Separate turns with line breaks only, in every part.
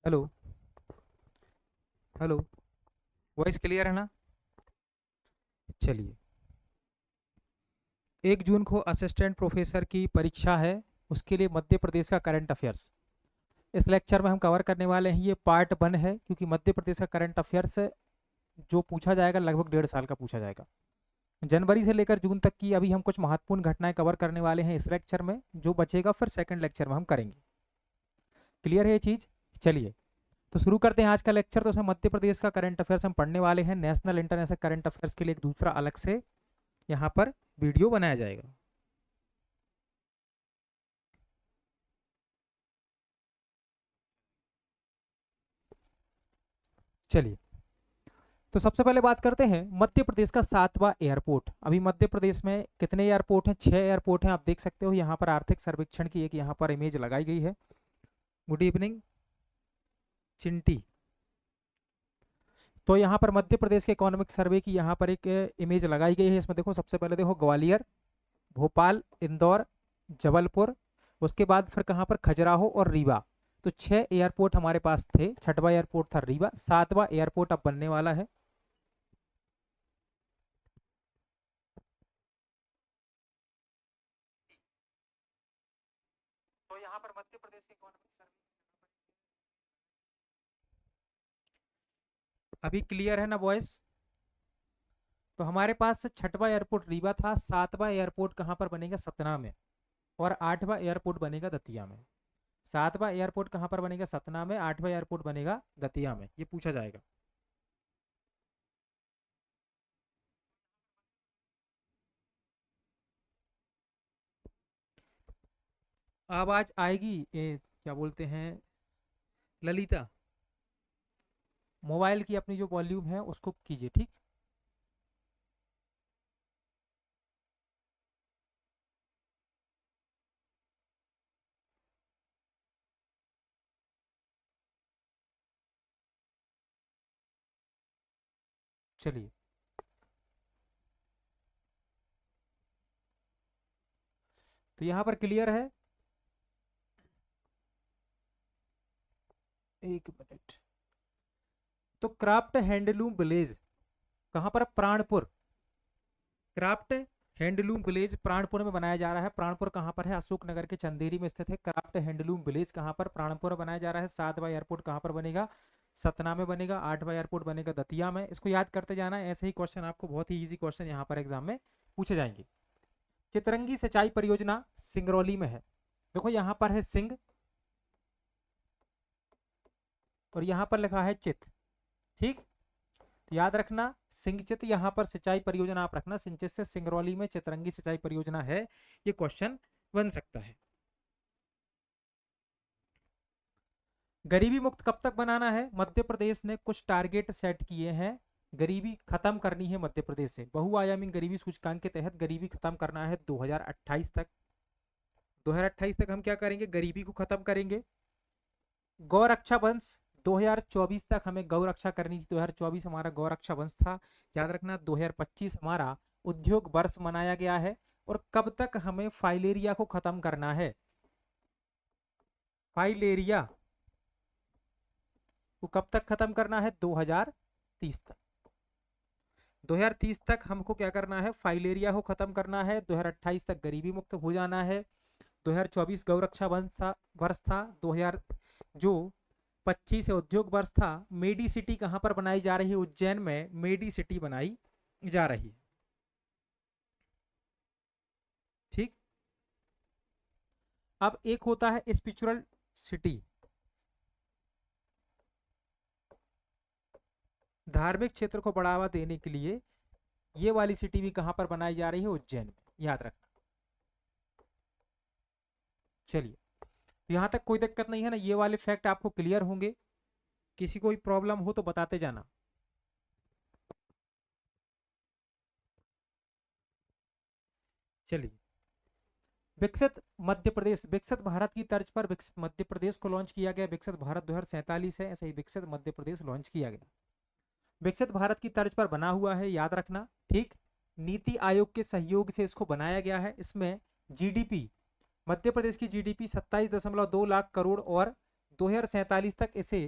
Hello. Hello. Voice clear है ना? चलिए। 1 जून को असिस्टेंट प्रोफेसर की परीक्षा है, उसके लिए मध्य प्रदेश का करंट अफेयर्स इस लेक्चर में हम कवर करने वाले हैं। ये पार्ट 1 है, क्योंकि मध्य प्रदेश का करंट अफेयर्स जो पूछा जाएगा लगभग 1.5 साल का पूछा जाएगा। जनवरी से लेकर जून तक की अभी हम कुछ महत्वपूर्ण घटनाएं कवर करने वाले हैं इस लेक्चर में, जो बचेगा फिर सेकंड लेक्चर में हम करेंगे। क्लियर है ये चीज़? चलिए, तो शुरू करते हैं आज का लेक्चर। तो उसमें मध्य प्रदेश का करंट अफेयर्स हम पढ़ने वाले हैं। नेशनल इंटरनेशनल करंट अफेयर्स के लिए एक दूसरा अलग से यहाँ पर वीडियो बनाया जाएगा। चलिए, तो सबसे पहले बात करते हैं मध्य प्रदेश का 7वां एयरपोर्ट। अभी मध्य प्रदेश में कितने एयरपोर्ट हैं? 6 एयरपोर्ट हैं। आप देख सकते हो यहाँ पर आर्थिक सर्वेक्षण की एक यहाँ पर इमेज लगाई गई है। Good evening Chinti. तो यहाँ पर मध्य प्रदेश के इकोनॉमिक सर्वे की यहाँ पर एक इमेज लगाई गई है। इसमें देखो, सबसे पहले देखो ग्वालियर, भोपाल, इंदौर, जबलपुर, उसके बाद फिर कहाँ पर खजुराहो और रीवा। तो 6 एयरपोर्ट हमारे पास थे। छठवां एयरपोर्ट था रीवा। 7वां एयरपोर्ट अब बनने वाला है। तो यहाँ पर मध्य प्रदेश के इकोनॉमिक सर्वे अभी क्लियर है ना बॉयस? तो हमारे पास छठवां एयरपोर्ट रीवा था। 7वां एयरपोर्ट कहाँ पर बनेगा? सतना में। और 8वां एयरपोर्ट बनेगा दतिया में। 7वां एयरपोर्ट कहाँ पर बनेगा? सतना में। 8वां एयरपोर्ट बनेगा दतिया में। ये पूछा जाएगा। आवाज आएगी? क्या बोलते हैं, ललिता, मोबाइल की अपनी जो वॉल्यूम है उसको कीजिए, ठीक। चलिए, तो यहाँ पर क्लियर है। एक मिनट। तो क्राफ्ट हैंडलूम विलेज कहाँ पर? Pranpur. Craft handloom village Pranpur में बनाया जा रहा है। प्राणपुर कहाँ पर है? अशोकनगर के चंदेरी में स्थित है। क्राफ्ट हैंडलूम विलेज कहाँ पर? प्राणपुर में बनाया जा रहा है। 7वां एयरपोर्ट कहाँ पर बनेगा? सतना में बनेगा। 8वां एयरपोर्ट बनेगा दतिया में। इसको याद करते जाना है, ऐसे ही क्वेश्चन आपको बहुत ही इजी क्वेश्चन यहाँ पर एग्जाम में पूछे जाएंगे। चितरंगी सिंचाई परियोजना सिंगरौली में है। देखो यहाँ पर है सिंग और यहाँ पर लिखा है चित, ठीक। तो याद रखना, सिंगचित यहाँ पर सिंचाई परियोजना आप रखना। सिंचित से सिंगरौली में चितरंगी सिंचाई परियोजना है। ये क्वेश्चन बन सकता है। गरीबी मुक्त कब तक बनाना है? मध्य प्रदेश ने कुछ टारगेट सेट किए हैं। गरीबी खत्म करनी है मध्य प्रदेश से। बहुआयामी गरीबी सूचकांक के तहत गरीबी खत्म करना है 2028 तक। 2028 तक हम क्या करेंगे? गरीबी को खत्म करेंगे। गौरक्षा वंश 2024 तक हमें गौरक्षा करनी थी। 2024 हमारा गौरक्षा वंश था। याद रखना, 2025 हमारा उद्योग वर्ष मनाया गया है। और कब तक हमें फाइलेरिया को खत्म करना है? फाइलेरिया को कब तक खत्म करना है? 2030 तक। 2030 तक हमको क्या करना है? फाइलेरिया को खत्म करना है। 2028 तक गरीबी मुक्त हो जाना है। 2024 गौरक्षा वर्ष था। 2000 जो 25 से उद्योग वर्ष था। मेडी सिटी कहां पर बनाई जा रही है? उज्जैन में मेडी सिटी बनाई जा रही है, ठीक। अब एक होता है स्पिरिचुअल सिटी, धार्मिक क्षेत्र को बढ़ावा देने के लिए। ये वाली सिटी भी कहां पर बनाई जा रही है? उज्जैन में, याद रखना। चलिए, तो यहां तक कोई दिक्कत नहीं है ना? ये वाले फैक्ट आपको क्लियर होंगे। किसी कोई प्रॉब्लम हो तो बताते जाना। चलिए, विकसित मध्य प्रदेश, विकसित भारत की तर्ज पर विकसित मध्य प्रदेश को लॉन्च किया गया। विकसित भारत 2047 है, ऐसे ही विकसित मध्य प्रदेश लॉन्च किया गया। विकसित भारत की तर्ज पर बना हुआ है, याद रखना, ठीक। नीति आयोग के सहयोग से इसको बनाया गया है। इसमें जीडीपी, मध्य प्रदेश की जीडीपी 27.2 लाख करोड़ और 2047 तक इसे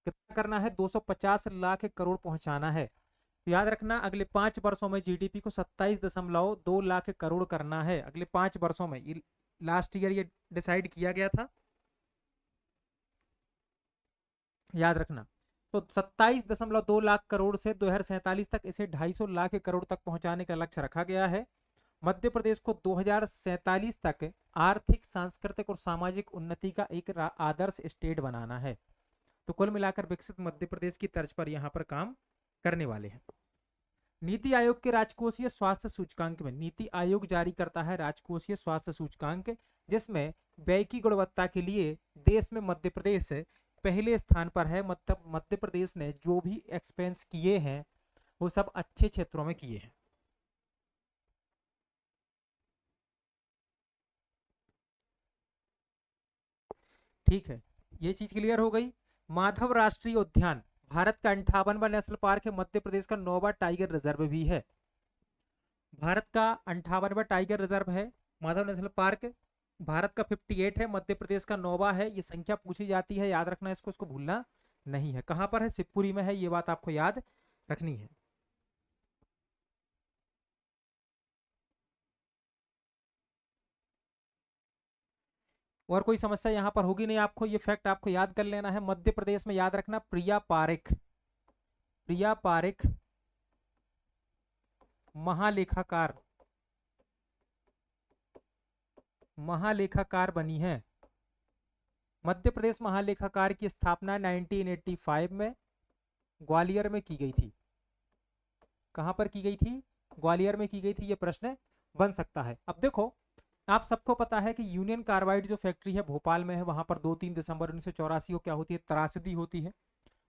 कितना करना है, 250 लाख करोड़ पहुंचाना है। तो याद रखना अगले 5 वर्षों में जीडीपी को 27.2 लाख करोड़ करना है, अगले 5 वर्षों में। ये लास्ट ईयर ये डिसाइड किया गया था, याद रखना। तो 27.2 लाख करोड़ से 2047 तक इसे 250 लाख करोड़ तक पहुंचाने का लक्ष्य रखा गया है। मध्य प्रदेश को 2047 तक आर्थिक, सांस्कृतिक और सामाजिक उन्नति का एक आदर्श स्टेट बनाना है। तो कुल मिलाकर विकसित मध्य प्रदेश की तर्ज पर यहाँ पर काम करने वाले हैं। नीति आयोग के राजकोषीय स्वास्थ्य सूचकांक में, नीति आयोग जारी करता है राजकोषीय स्वास्थ्य सूचकांक, जिसमें व्यय की गुणवत्ता के लिए देश में मध्य प्रदेश पहले स्थान पर है। मतलब मध्य प्रदेश ने जो भी एक्सपेंस किए हैं वो सब अच्छे क्षेत्रों में किए हैं। ठीक है, ये चीज क्लियर हो गई। माधव राष्ट्रीय उद्यान भारत का 58वां नेशनल पार्क है, मध्य प्रदेश का 9वां टाइगर रिजर्व भी है। भारत का 58वां टाइगर रिजर्व है माधव नेशनल पार्क, भारत का 58 है, मध्य प्रदेश का 9वां है। ये संख्या पूछी जाती है, याद रखना इसको, इसको भूलना नहीं है। कहां पर है, शिवपुरी में है, ये बात आपको याद रखनी है। और कोई समस्या यहां पर होगी नहीं आपको, ये फैक्ट आपको याद कर लेना है। मध्य प्रदेश में याद रखना प्रिया पारेख, प्रिया पारेख महालेखाकार, महालेखाकार बनी है। मध्य प्रदेश महालेखाकार की स्थापना 1985 में ग्वालियर में की गई थी। कहां पर की गई थी, ग्वालियर में की गई थी। ये प्रश्न बन सकता है। अब देखो, आप सबको पता है कि यूनियन कार्बाइड जो फैक्ट्री है भोपाल में है, वहां पर 2-3 दिसंबर 1984 को क्या होती है, त्रासदी होती है।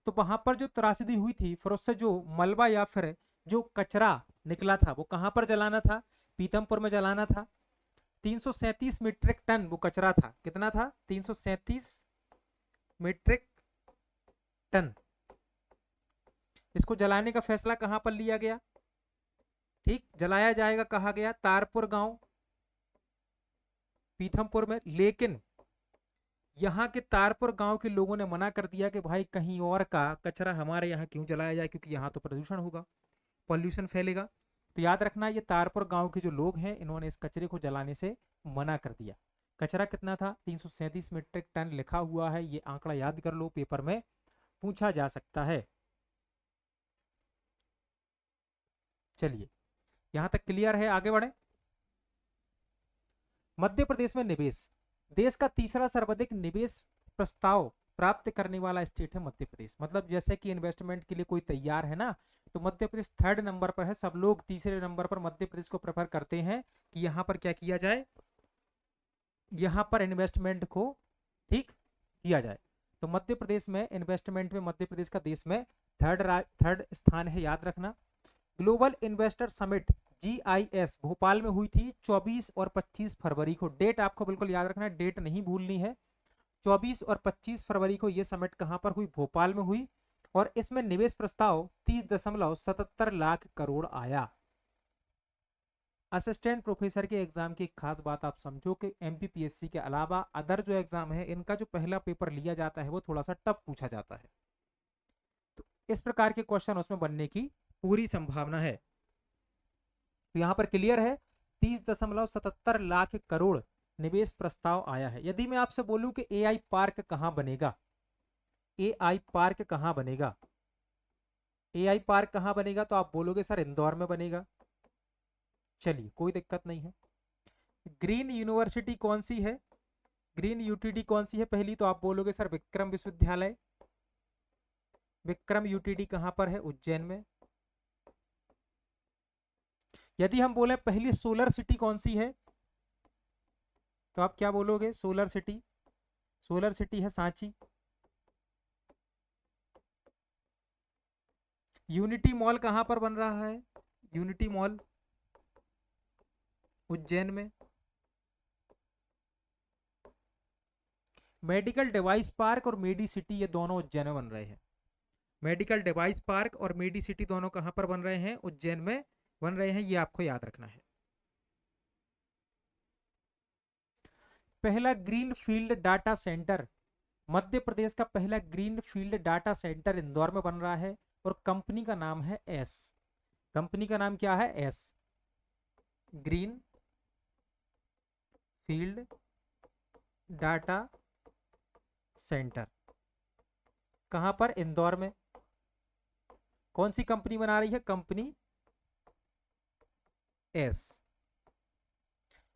तो वहां पर जो त्रासदी हुई थी, फिर उससे जो मलबा या फिर जो कचरा निकला था वो कहां पर जलाना था, पीतमपुर में जलाना था। 337 मीट्रिक टन वो कचरा था। कितना था, 337 मीट्रिक टन। इसको जलाने का फैसला कहां पर लिया गया, ठीक, जलाया जाएगा कहा गया तारपुर गांव पीथमपुर में। लेकिन यहाँ के तारपुर गांव के लोगों ने मना कर दिया कि भाई कहीं और का कचरा हमारे यहाँ क्यों जलाया जाए, क्योंकि यहाँ तो प्रदूषण होगा, पॉल्यूशन फैलेगा। तो याद रखना ये तारपुर गांव के जो लोग हैं इन्होंने इस कचरे को जलाने से मना कर दिया। कचरा कितना था, 337 मीट्रिक टन लिखा हुआ है, ये आंकड़ा याद कर लो, पेपर में पूछा जा सकता है। चलिए यहां तक क्लियर है, आगे बढ़े। मध्य प्रदेश में निवेश, देश का तीसरा सर्वाधिक निवेश प्रस्ताव प्राप्त करने वाला स्टेट है मध्य प्रदेश। मतलब जैसे कि इन्वेस्टमेंट के लिए कोई तैयार है ना, तो मध्य प्रदेश 3rd नंबर पर है। सब लोग तीसरे नंबर पर मध्य प्रदेश को प्रेफर करते हैं कि यहाँ पर क्या किया जाए, यहाँ पर इन्वेस्टमेंट को ठीक किया जाए। तो मध्य प्रदेश में इन्वेस्टमेंट में मध्य प्रदेश का देश में थर्ड स्थान है, याद रखना। Global investor summit GIS Bhopal में हुई थी 24 और 25 फरवरी को। डेट आपको बिल्कुल याद रखना है, डेट नहीं भूलनी है। 24 और 25 फरवरी को यह समिट कहां पर हुई, भोपाल में हुई। और इसमें निवेश प्रस्ताव 30.77 लाख करोड़ आया। असिस्टेंट प्रोफेसर के एग्जाम की एक खास बात आप समझो कि MPPSC के अलावा अदर जो एग्जाम है इनका जो पहला पेपर लिया जाता है वो थोड़ा सा टफ पूछा जाता है। तो इस प्रकार के क्वेश्चन उसमें बनने की पूरी संभावना है। तो यहां पर क्लियर है, 30.77 लाख करोड़ निवेश प्रस्ताव आया है। यदि मैं आपसे बोलूं कि AI पार्क कहां बनेगा, AI पार्क कहां बनेगा, AI पार्क कहां बनेगा, तो आप बोलोगे सर इंदौर में बनेगा। चलिए कोई दिक्कत नहीं है। ग्रीन यूनिवर्सिटी कौन सी है, ग्रीन यूटीडी कौन सी है पहली, तो आप बोलोगे सर विक्रम विश्वविद्यालय। विक्रम यूटीडी कहां पर है, उज्जैन में। यदि हम बोले पहली सोलर सिटी कौन सी है, तो आप क्या बोलोगे, सोलर सिटी, सोलर सिटी है सांची। यूनिटी मॉल कहां पर बन रहा है, यूनिटी मॉल उज्जैन में। मेडिकल डिवाइस पार्क और मेडी सिटी ये दोनों उज्जैन में बन रहे हैं। मेडिकल डिवाइस पार्क और मेडी सिटी दोनों कहां पर बन रहे हैं, उज्जैन में बन रहे हैं, ये आपको याद रखना है। पहला green field data centre Madhya Pradesh का पहला green field data centre Indore में बन रहा है और कंपनी का नाम है एस। कंपनी का नाम क्या है? S, green field data centre. कहां पर? इंदौर में। कौन सी कंपनी बना रही है? Company S.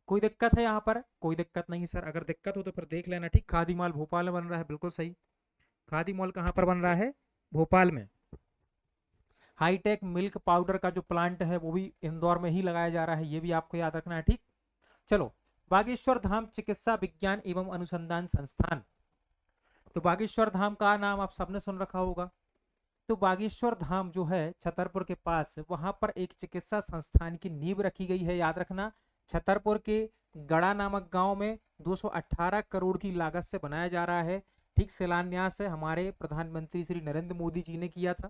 कोई दिक्कत है यहाँ पर? कोई दिक्कत नहीं सर, अगर दिक्कत हो तो फिर देख लेना। ठीक, खादी मॉल भोपाल में बन रहा है, बिल्कुल सही। खादी मॉल कहाँ पर बन रहा है? भोपाल में। हाईटेक मिल्क पाउडर का जो प्लांट है वो भी इंदौर में ही लगाया जा रहा है, ये भी आपको याद रखना है। ठीक, चलो, बागेश्वर धाम चिकित्सा विज्ञान एवं अनुसंधान संस्थान। तो बागेश्वर धाम का नाम आप सबने सुन रखा होगा। तो बागेश्वर धाम जो है छतरपुर के पास, वहां पर एक चिकित्सा संस्थान की नींव रखी गई है, याद रखना। छतरपुर के गड़ा नामक गांव में 218 करोड़ की लागत से बनाया जा रहा है। ठीक, शिलान्यास है हमारे प्रधानमंत्री श्री नरेंद्र मोदी जी ने किया था।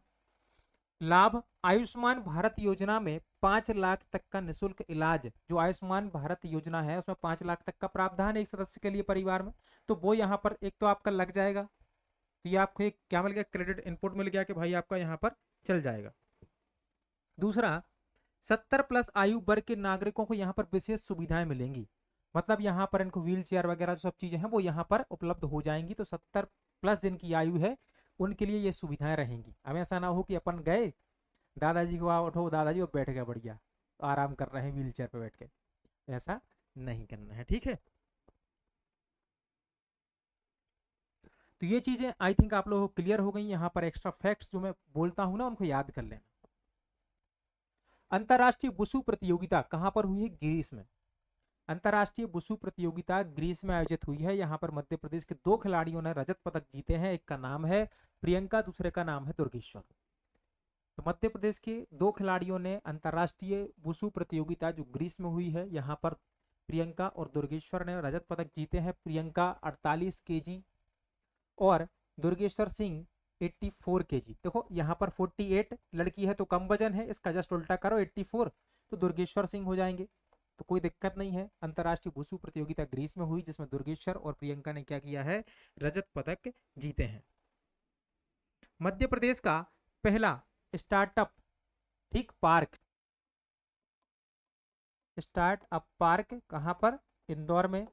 लाभ, आयुष्मान भारत योजना में 5 लाख तक का निःशुल्क इलाज, जो आयुष्मान भारत योजना है उसमें 5 लाख तक का प्रावधान है एक सदस्य के लिए परिवार में, तो वो यहाँ पर एक तो आपका लग जाएगा। तो ये आपको एक क्या मिल गया? क्रेडिट इनपुट मिल गया कि भाई आपका यहाँ पर चल जाएगा। दूसरा, 70+ आयु वर्ग के नागरिकों को यहाँ पर विशेष सुविधाएं मिलेंगी, मतलब यहाँ पर इनको व्हील चेयर वगैरह जो सब चीजें हैं वो यहाँ पर उपलब्ध हो जाएंगी। तो 70+ जिनकी आयु है उनके लिए ये सुविधाएं रहेंगी। अब ऐसा ना हो कि अपन गए, दादाजी को आओ उठो, दादाजी वो बैठ गया बढ़िया, तो आराम कर रहे हैं व्हील चेयर पे बैठ के, ऐसा नहीं करना है। ठीक है, तो ये चीजें आई थिंक आप लोगों को क्लियर हो गई। यहाँ पर एक्स्ट्रा फैक्ट्स जो मैं बोलता हूँ ना उनको याद कर लेना। अंतरराष्ट्रीय वुशु प्रतियोगिता कहां पर हुई है? ग्रीस में। अंतरराष्ट्रीय वुशु प्रतियोगिता ग्रीस में आयोजित हुई है। यहाँ पर मध्य प्रदेश के 2 खिलाड़ियों ने रजत पदक जीते हैं, एक का नाम है प्रियंका, दूसरे का नाम है दुर्गेश्वर। तो मध्य प्रदेश के 2 खिलाड़ियों ने अंतरराष्ट्रीय वुशु प्रतियोगिता जो ग्रीस में हुई है, यहाँ पर प्रियंका और दुर्गेश्वर ने रजत पदक जीते हैं। प्रियंका 48 kg और दुर्गेश्वर सिंह 84 kg। देखो यहाँ पर 48 लड़की है तो कम वजन है, इसका जस्ट उल्टा करो 84, तो दुर्गेश्वर सिंह हो जाएंगे, तो कोई दिक्कत नहीं है। अंतरराष्ट्रीय वुशु प्रतियोगिता ग्रीस में हुई जिसमें दुर्गेश्वर और प्रियंका ने क्या किया है? रजत पदक जीते हैं। मध्य प्रदेश का पहला स्टार्टअप, ठीक, पार्क, स्टार्टअप पार्क कहां पर? इंदौर में।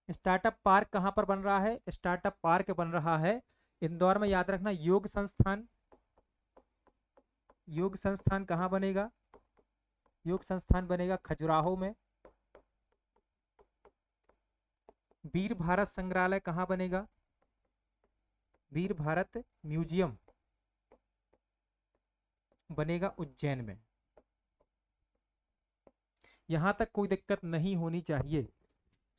स्टार्टअप पार्क कहां पर बन रहा है? स्टार्टअप पार्क बन रहा है इंदौर में, याद रखना। योग संस्थान, योग संस्थान कहां बनेगा? योग संस्थान बनेगा खजुराहो में। वीर भारत संग्रहालय कहां बनेगा? वीर भारत म्यूजियम बनेगा उज्जैन में। यहां तक कोई दिक्कत नहीं होनी चाहिए।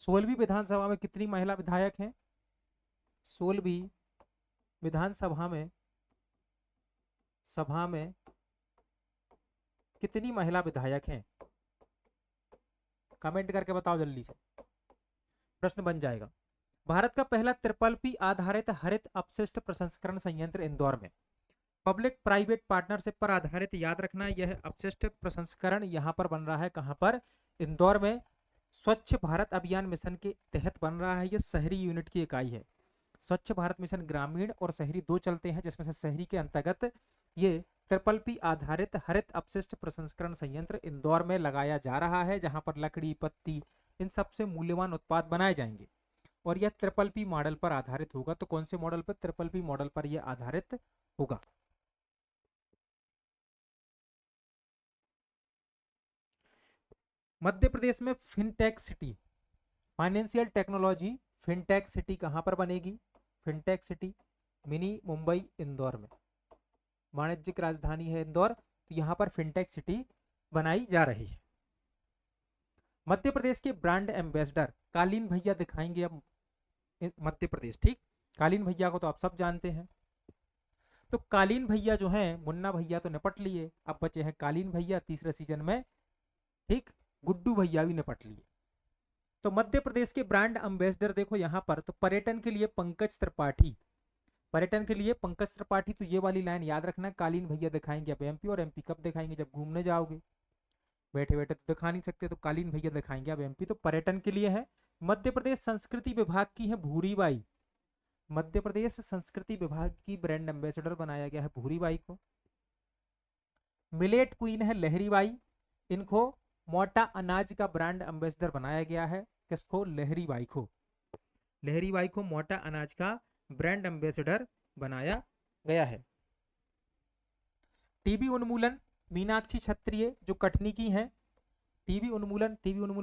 16वीं विधानसभा में कितनी महिला विधायक हैं? 16वीं विधानसभा में कितनी महिला विधायक हैं? कमेंट करके बताओ जल्दी से, प्रश्न बन जाएगा। भारत का पहला ट्रिपल P आधारित हरित अपशिष्ट प्रसंस्करण संयंत्र इंदौर में। पब्लिक प्राइवेट पार्टनरशिप पर आधारित, याद रखना, यह अपशिष्ट प्रसंस्करण यहाँ पर बन रहा है। कहाँ पर? इंदौर में। स्वच्छ भारत अभियान मिशन के तहत बन रहा है। यह शहरी यूनिट की इकाई है। स्वच्छ भारत मिशन ग्रामीण और शहरी 2 चलते हैं, जिसमें से शहरी के अंतर्गत ये ट्रिपल P आधारित हरित अपशिष्ट प्रसंस्करण संयंत्र इंदौर में लगाया जा रहा है, जहां पर लकड़ी, पत्ती, इन सबसे मूल्यवान उत्पाद बनाए जाएंगे और यह ट्रिपल P मॉडल पर आधारित होगा। तो कौन से मॉडल पर? ट्रिपल P मॉडल पर यह आधारित होगा। मध्य प्रदेश में fintech city, financial technology fintech city कहां पर बनेगी? Fintech city mini Mumbai Indore में, वाणिज्यिक राजधानी है इंदौर, तो यहां पर फिनटेक सिटी बनाई जा रही है। मध्य प्रदेश के ब्रांड एम्बेसडर कालीन भैया दिखाएंगे अब मध्य प्रदेश। ठीक, कालीन भैया को तो आप सब जानते हैं। तो कालीन भैया जो हैं, मुन्ना भैया तो निपट लिए, अब बचे हैं कालीन भैया तीसरे सीजन में। ठीक, गुड्डू भैया भी निपट लिए। तो मध्य प्रदेश के ब्रांड एम्बेसडर देखो यहाँ पर, तो पर्यटन के लिए पंकज त्रिपाठी, पर्यटन के लिए पंकज त्रिपाठी। तो ये वाली लाइन याद रखना, कालीन भैया दिखाएंगे अब एमपी, और एमपी कब दिखाएंगे? जब घूमने जाओगे। बैठे बैठे तो दिखा नहीं सकते, तो कालीन भैया दिखाएंगे अब एमपी, तो पर्यटन के लिए है। मध्य प्रदेश संस्कृति विभाग की है भूरीबाई, मध्य प्रदेश संस्कृति विभाग की ब्रांड एम्बेसडर बनाया गया है भूरीबाई को। मिलेट क्वीन है लहरीबाई, इनको मोटा अनाज का ब्रांड एम्बेसडर बनाया गया है, किसको? लहरीबाई को। लहरीबाई को मोटा अनाज का ब्रांड एम्बेसडर बनाया गया है। टीबी उन्मूलन मीनाक्षी क्षत्रिय जो कटनी की हैं। टीबी उन्मूलन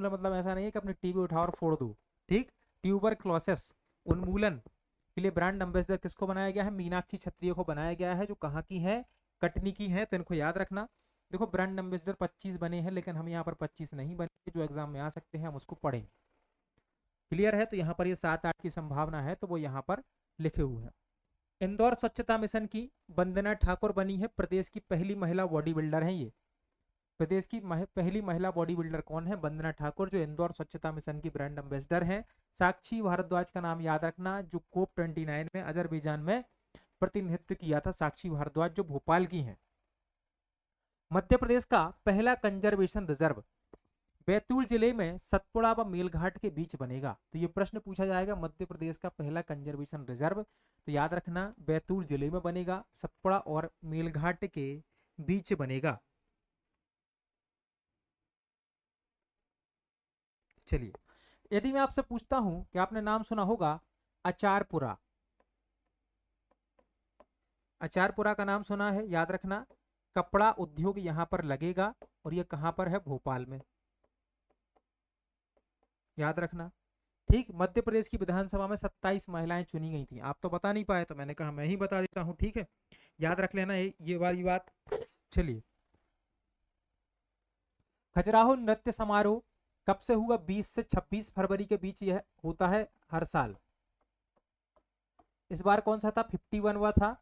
मतलब ऐसा नहीं है कि अपने टीबी उठाओ और फोड़ दो, ठीक। ट्यूबरक्लोसिस उन्मूलन के लिए ब्रांड एम्बेसडर किसको बनाया गया है? मीनाक्षी क्षत्रिय को बनाया गया है, जो कहाँ की है? कटनी की है, तो इनको याद रखना। देखो ब्रांड एम्बेसडर 25 बने हैं, लेकिन हम यहाँ पर 25 नहीं बने, जो एग्जाम में आ सकते हैं हम उसको पढ़ेंगे। क्लियर है? तो यहाँ पर ये 7-8 की संभावना है, तो वो यहाँ पर लिखे हुए हैं। इंदौर स्वच्छता मिशन की वंदना ठाकुर बनी है प्रदेश की पहली महिला बॉडी बिल्डर है। ये प्रदेश की पहली महिला बॉडी बिल्डर कौन है? वंदना ठाकुर, जो इंदौर स्वच्छता मिशन की ब्रांड एम्बेसडर हैं। साक्षी भारद्वाज का नाम याद रखना, जो कोप 29 में अजरबैजान में प्रतिनिधित्व किया था, साक्षी भारद्वाज जो भोपाल की हैं। मध्य प्रदेश का पहला कंजर्वेशन रिजर्व बैतूल जिले में सतपुड़ा व मेलघाट के बीच बनेगा। तो ये प्रश्न पूछा जाएगा, मध्य प्रदेश का पहला कंजर्वेशन रिजर्व, तो याद रखना बैतूल जिले में बनेगा, सतपुड़ा और मेलघाट के बीच बनेगा। चलिए, यदि मैं आपसे पूछता हूं कि आपने नाम सुना होगा अचारपुरा, अचारपुरा का नाम सुना है, याद रखना कपड़ा उद्योग यहां पर लगेगा, और ये कहां पर है? भोपाल में, याद रखना, ठीक। मध्य प्रदेश की विधानसभा में 27 महिलाएं चुनी गई थी। आप तो बता नहीं पाए, तो मैंने कहा मैं ही बता देता हूं, ठीक है, याद रख लेना ये वाली बात। चलिए, खजुराहो नृत्य समारोह कब से हुआ? 20 से 26 फरवरी के बीच यह होता है हर साल। इस बार कौन सा था? 51वां था।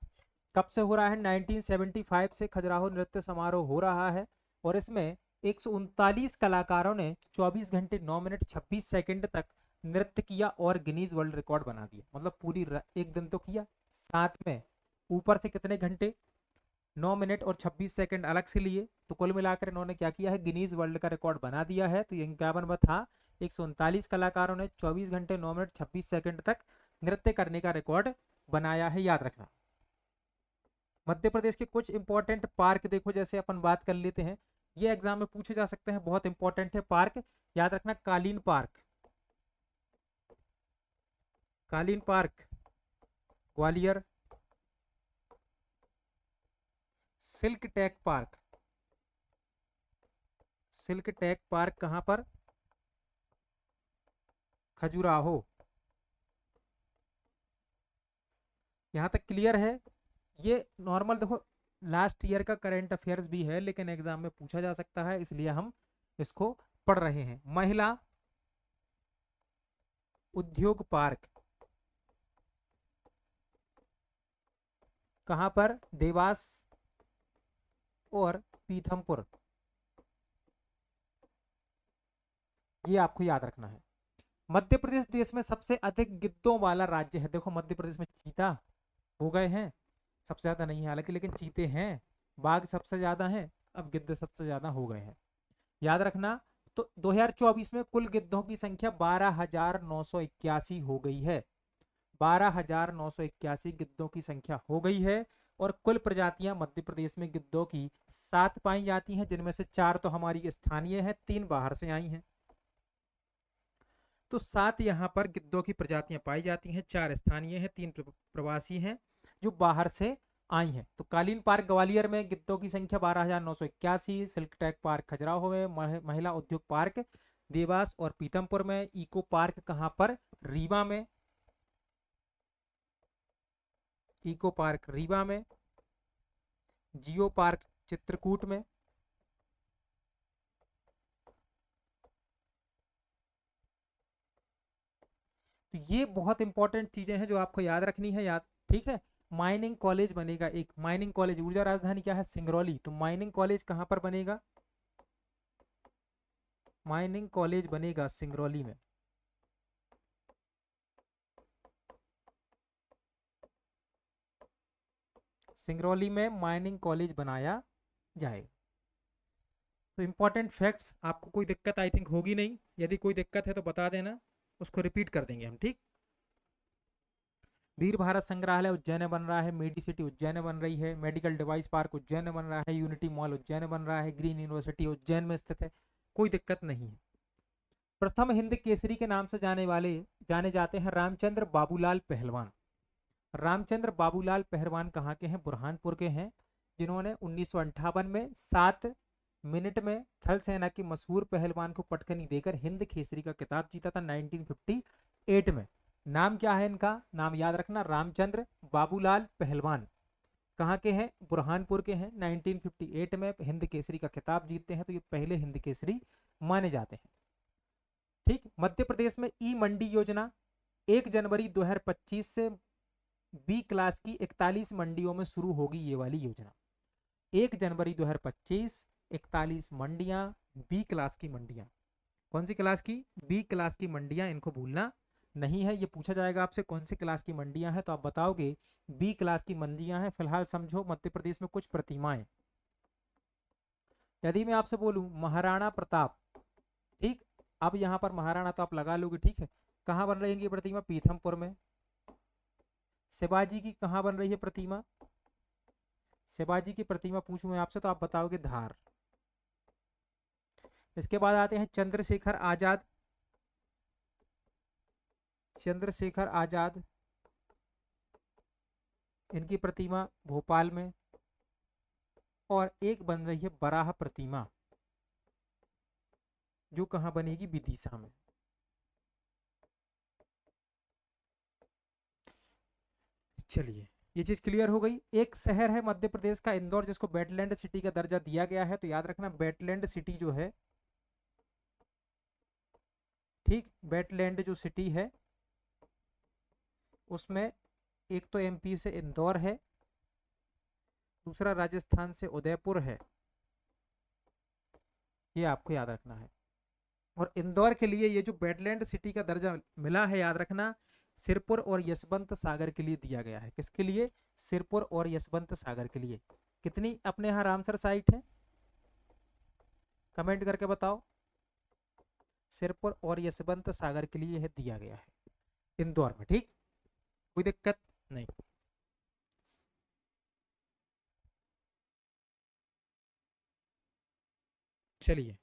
कब से हो रहा है? 1975 से खजुराहो नृत्य समारोह हो रहा है, और इसमें 139 कलाकारों ने 24 घंटे 9 मिनट 26 सेकंड तक नृत्य किया और गिनीज वर्ल्ड रिकॉर्ड बना दिया। मतलब पूरी एक दिन तो किया, साथ में ऊपर से कितने घंटे? 9 मिनट और 26 सेकंड अलग से लिए, तो कुल मिलाकर इन्होंने क्या किया है? गिनीज वर्ल्ड का रिकॉर्ड बना दिया है। तो ये 51वां था। 139 कलाकारों ने 24 घंटे 9 मिनट 26 सेकंड तक नृत्य करने का रिकॉर्ड बनाया है, याद रखना। मध्य प्रदेश के कुछ इंपॉर्टेंट पार्क देखो, जैसे अपन बात कर लेते हैं, ये एग्जाम में पूछे जा सकते हैं, बहुत इंपॉर्टेंट है पार्क, याद रखना। कालीन पार्क, कालीन park Gwalior. Silk tag park, silk tag park कहां पर? खजुराहो। यहां तक क्लियर है? ये नॉर्मल देखो, लास्ट ईयर का करंट अफेयर्स भी है, लेकिन एग्जाम में पूछा जा सकता है, इसलिए हम इसको पढ़ रहे हैं। महिला उद्योग पार्क कहां पर? देवास और पीथमपुर, ये आपको याद रखना है। मध्य प्रदेश देश में सबसे अधिक गिद्धों वाला राज्य है। देखो मध्य प्रदेश में चीता हो गए हैं, सबसे ज्यादा नहीं है हालांकि, लेकिन चीते हैं, बाघ सबसे ज्यादा हैं, अब गिद्ध सबसे ज्यादा हो गए हैं, याद रखना। तो 2024 में कुल गिद्धों की संख्या 12,981 हो गई है, 12,981 गिद्धों की संख्या हो गई है। और कुल प्रजातियां मध्य प्रदेश में गिद्धों की 7 पाई जाती हैं, जिनमें से 4 तो हमारी स्थानीय हैं, 3 बाहर से आई हैं। तो 7 यहाँ पर गिद्धों की प्रजातियां पाई जाती हैं, 4 स्थानीय हैं, 3 प्रवासी हैं जो बाहर से आई हैं। तो कालीन पार्क ग्वालियर में गिद्धों की संख्या 12,981, सिल्क टैग पार्क खजुराहो में, महिला उद्योग पार्क देवास और पीतमपुर में, इको पार्क कहाँ पर? रीवा में, इको पार्क रीवा में, जियो पार्क चित्रकूट में। तो ये बहुत इंपॉर्टेंट चीजें हैं जो आपको याद रखनी है, याद, ठीक है। माइनिंग कॉलेज बनेगा एक, माइनिंग कॉलेज, ऊर्जा राजधानी क्या है? सिंगरौली, तो माइनिंग कॉलेज कहां पर बनेगा? माइनिंग कॉलेज बनेगा सिंगरौली में। सिंगरौली में माइनिंग कॉलेज बनाया जाएगा। तो इंपॉर्टेंट फैक्ट्स, आपको कोई दिक्कत आई थिंक होगी नहीं, यदि कोई दिक्कत है तो बता देना, उसको रिपीट कर देंगे हम, ठीक। वीर भारत संग्रहालय उज्जैन में बन रहा है, मेडी सिटी उज्जैन में बन रही है, मेडिकल डिवाइस पार्क उज्जैन में बन रहा है, यूनिटी मॉल उज्जैन में बन रहा है, ग्रीन यूनिवर्सिटी उज्जैन में स्थित है, कोई दिक्कत नहीं है। प्रथम हिंद केसरी के नाम से जाने जाते हैं रामचंद्र बाबूलाल पहलवान। रामचंद्र बाबूलाल पहलवान कहाँ के हैं? बुरहानपुर के हैं, जिन्होंने 1958 में 7 मिनट में थल सेना के मशहूर पहलवान को पटकनी देकर हिंद केसरी का खिताब जीता था 1958 में। नाम क्या है इनका? नाम याद रखना, रामचंद्र बाबूलाल पहलवान। कहाँ के हैं? बुरहानपुर के हैं। 1958 में हिंद केसरी का खिताब जीतते हैं, तो ये पहले हिंद केसरी माने जाते हैं, ठीक। मध्य प्रदेश में ई मंडी योजना 1 जनवरी 2025 से बी क्लास की 41 मंडियों में शुरू होगी। ये वाली योजना 1 जनवरी 2025, 41 मंडियां, बी क्लास की मंडियां। कौन सी क्लास की? बी क्लास की मंडियां, इनको भूलना नहीं है। ये पूछा जाएगा आपसे कौन सी क्लास की मंडियां हैं, तो आप बताओगे बी क्लास की मंडियां हैं। फिलहाल समझो मध्य प्रदेश में कुछ प्रतिमाएं। यदि मैं आपसे बोलूं महाराणा प्रताप, ठीक, अब यहां पर महाराणा तो आप लगा लोगे, ठीक है। कहां बन रही है इनकी प्रतिमा? पीथमपुर में। शिवाजी की कहां बन रही है प्रतिमा? शिवाजी की प्रतिमा पूछूं मैं आपसे तो आप बताओगे धार। इसके बाद आते हैं चंद्रशेखर आजाद। चंद्रशेखर आजाद, इनकी प्रतिमा भोपाल में। और एक बन रही है बराह प्रतिमा, जो कहां बनेगी? विदिशा में। चलिए, ये चीज क्लियर हो गई। एक शहर है मध्य प्रदेश का इंदौर, जिसको वेटलैंड सिटी का दर्जा दिया गया है, तो याद रखना वेटलैंड सिटी जो है, ठीक, वेटलैंड जो सिटी है उसमें एक तो एमपी से इंदौर है, दूसरा राजस्थान से उदयपुर है, ये आपको याद रखना है। और इंदौर के लिए ये जो वेटलैंड सिटी का दर्जा मिला है, याद रखना, सिरपुर और यशवंत सागर के लिए दिया गया है। किसके लिए? सिरपुर और यशवंत सागर के लिए। कितनी अपने यहाँ रामसर साइट है? कमेंट करके बताओ। सिरपुर और यशवंत सागर के लिए यह दिया गया है इंदौर में, ठीक, कोई दिक्कत नहीं। चलिए